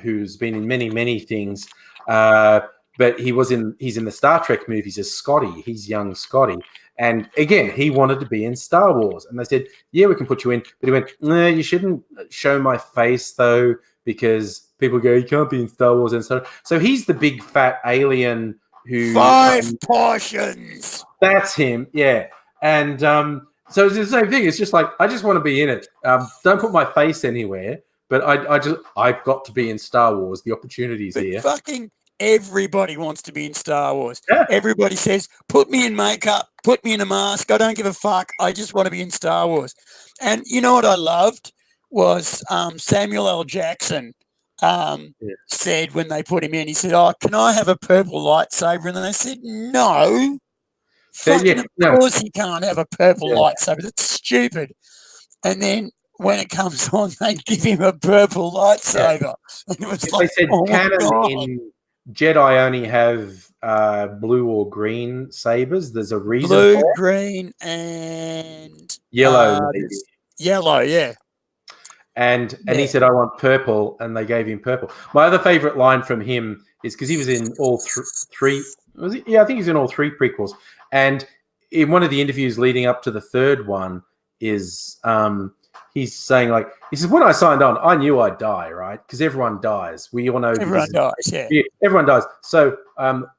who's been in many things, but he's in the Star Trek movies as Scotty. He's young Scotty. And again, he wanted to be in Star Wars. And they said, yeah, we can put you in. But he went, no, you shouldn't show my face, though, because people go, you can't be in Star Wars and stuff. So he's the big fat alien who...
5 portions.
That's him, yeah. And so it's the same thing. It's just like, I just want to be in it. Don't put my face anywhere. But I've got to be in Star Wars. The opportunity's here.
Fucking everybody wants to be in Star Wars. Yeah. Everybody says, put me in makeup, put me in a mask. I don't give a fuck. I just want to be in Star Wars. And you know what I loved was Samuel L. Jackson said when they put him in, he said, "Oh, can I have a purple lightsaber?" And they said, "No. Of course he can't have a purple lightsaber. That's stupid." And then when it comes on, they give him a purple lightsaber. And it was
they said canon in Jedi only have blue or green sabers. There's a reason
blue,
for it.
Green, and
yellow.
Yellow, yeah.
And he said, I want purple, and they gave him purple. My other favorite line from him is because he was in all three. Was he? Yeah, I think he's in all 3 prequels. And in one of the interviews leading up to the 3rd one is he's saying, like, he says, when I signed on, I knew I'd die, right? Because everyone dies. We all know
everyone dies, yeah.
Everyone dies. So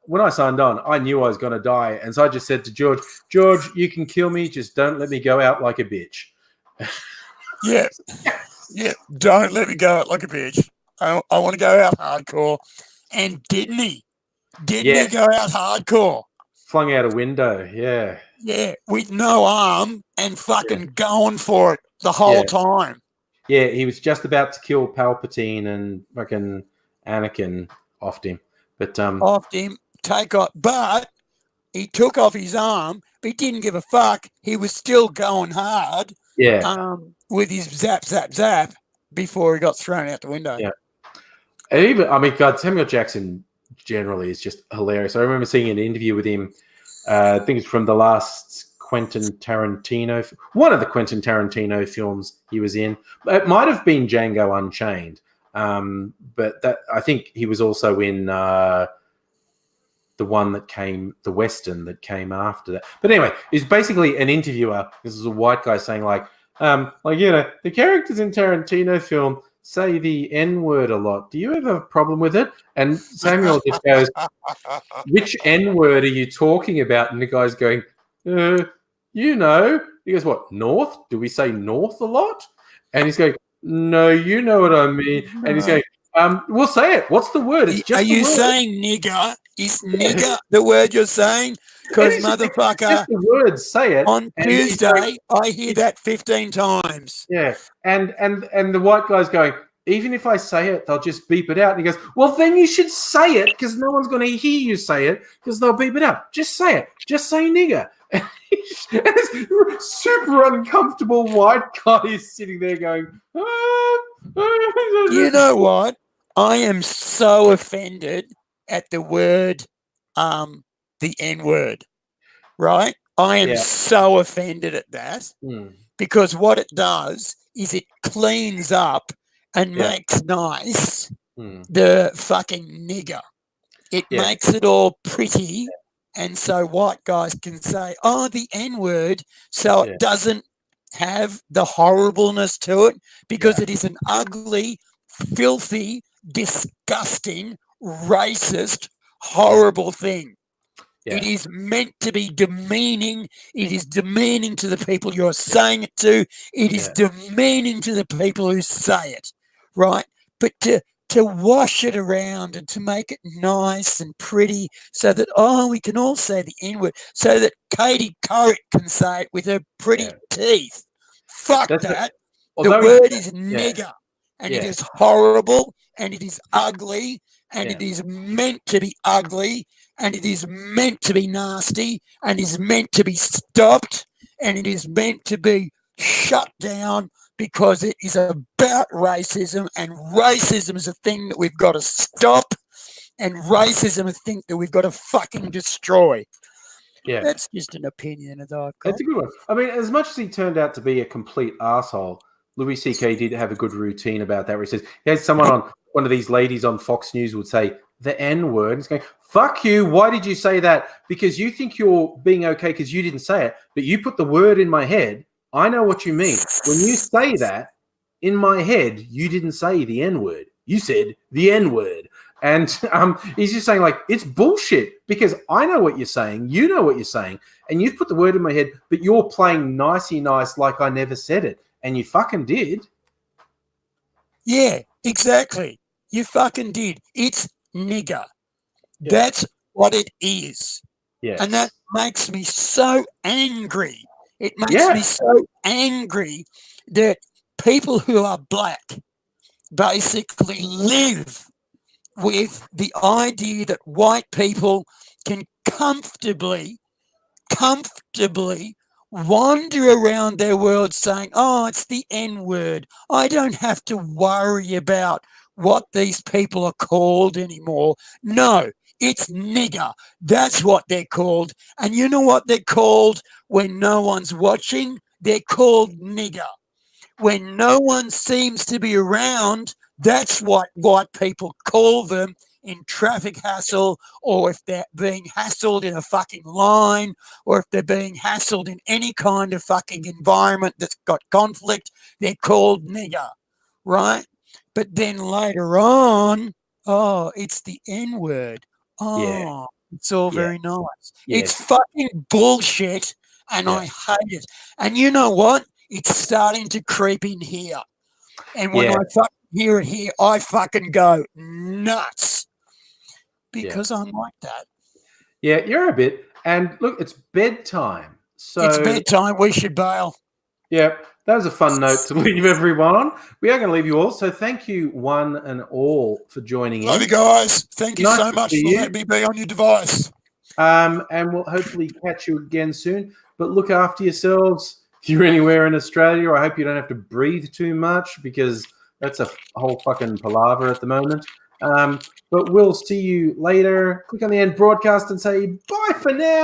when I signed on, I knew I was going to die. And so I just said to George, you can kill me. Just don't let me go out like a bitch.
Yeah. Yeah, don't let me go out like a bitch. I want to go out hardcore. And didn't he? Didn't he go out hardcore?
Flung out a window, yeah.
Yeah, with no arm and fucking going for it the whole time.
Yeah, he was just about to kill Palpatine, and fucking Anakin offed him. But
offed him, but he took off his arm, but he didn't give a fuck. He was still going hard.
Yeah.
With his zap, zap, zap before he got thrown out the window.
Yeah. And even, God, Samuel Jackson generally is just hilarious. I remember seeing an interview with him I think it's from the last Quentin Tarantino, one of the Quentin Tarantino films he was in. It might have been Django Unchained, but that I think he was also in the one that came, the Western that came after that. But anyway, it's basically an interviewer. This is a white guy saying the characters in Tarantino film say the N-word a lot. Do you ever have a problem with it? And Samuel just goes, which N-word are you talking about? And the guy's going, He goes, what, North? Do we say North a lot? And he's going, no, you know what I mean. And he's going, we'll say it. What's the word? It's just
Are you saying nigger? Is nigger the word you're saying? Because motherfucker,
just the words, say it.
On Tuesday, I hear that 15 times.
Yeah, and the white guy's going, even if I say it, they'll just beep it out. And he goes, well, then you should say it because no one's going to hear you say it because they'll beep it out. Just say it. Just say nigger. And this super uncomfortable white guy is sitting there going,
You know what? I am so offended at the word, the N-word, right? I am so offended at that because what it does is it cleans up and makes nice the fucking nigger. It makes it all pretty, and so white guys can say, oh, the N-word, so it doesn't have the horribleness to it because it is an ugly, filthy, disgusting, racist, horrible thing. It is meant to be demeaning. It is demeaning to the people you're saying it to. It is demeaning to the people who say it, right? But to wash it around and to make it nice and pretty so that, we can all say the N-word, so that Katie Couric can say it with her pretty teeth. Fuck that. The word is nigger, and it is horrible, and it is ugly, and it is meant to be ugly, and it is meant to be nasty, and is meant to be stopped, and it is meant to be shut down because it is about racism, and racism is a thing that we've got to stop, and racism is a thing that we've got to fucking destroy. Yeah. That's just an opinion that I've got.
That's a good one. I mean, as much as he turned out to be a complete arsehole, Louis C.K. did have a good routine about that where he says, he had someone on, one of these ladies on Fox News would say the N-word. And he's going, fuck you. Why did you say that? Because you think you're being okay because you didn't say it, but you put the word in my head. I know what you mean. When you say that, in my head, you didn't say the N-word. You said the N-word. And he's just saying, like, it's bullshit because I know what you're saying. You know what you're saying. And you've put the word in my head, but you're playing nicey nice like I never said it. And you fucking did.
Yeah, exactly. You fucking did. It's nigger. Yeah. That's what it is. Yeah. And that makes me so angry. It makes me so angry that people who are black basically live with the idea that white people can comfortably wander around their world saying, oh, it's the N-word. I don't have to worry about what these people are called anymore. No, it's nigger. That's what they're called. And you know what they're called when no one's watching? They're called nigger. When no one seems to be around, that's what white people call them in traffic hassle, or if they're being hassled in a fucking line, or if they're being hassled in any kind of fucking environment that's got conflict, they're called nigger, right? But then later on, oh, it's the N-word. Oh, it's all very nice. It's fucking bullshit, and I hate it. And you know what? It's starting to creep in here. And when I fucking hear it here, I fucking go nuts because I'm like that.
Yeah, you're a bit. And look, it's bedtime. So
it's bedtime. We should bail.
Yeah, that was a fun note to leave everyone on. We are going to leave you all. So thank you, one and all, for joining in.
Love you guys. Thank you so much for letting me be on your device.
And we'll hopefully catch you again soon. But look after yourselves. If you're anywhere in Australia, I hope you don't have to breathe too much because that's a whole fucking palaver at the moment. But we'll see you later. Click on the end broadcast and say bye for now.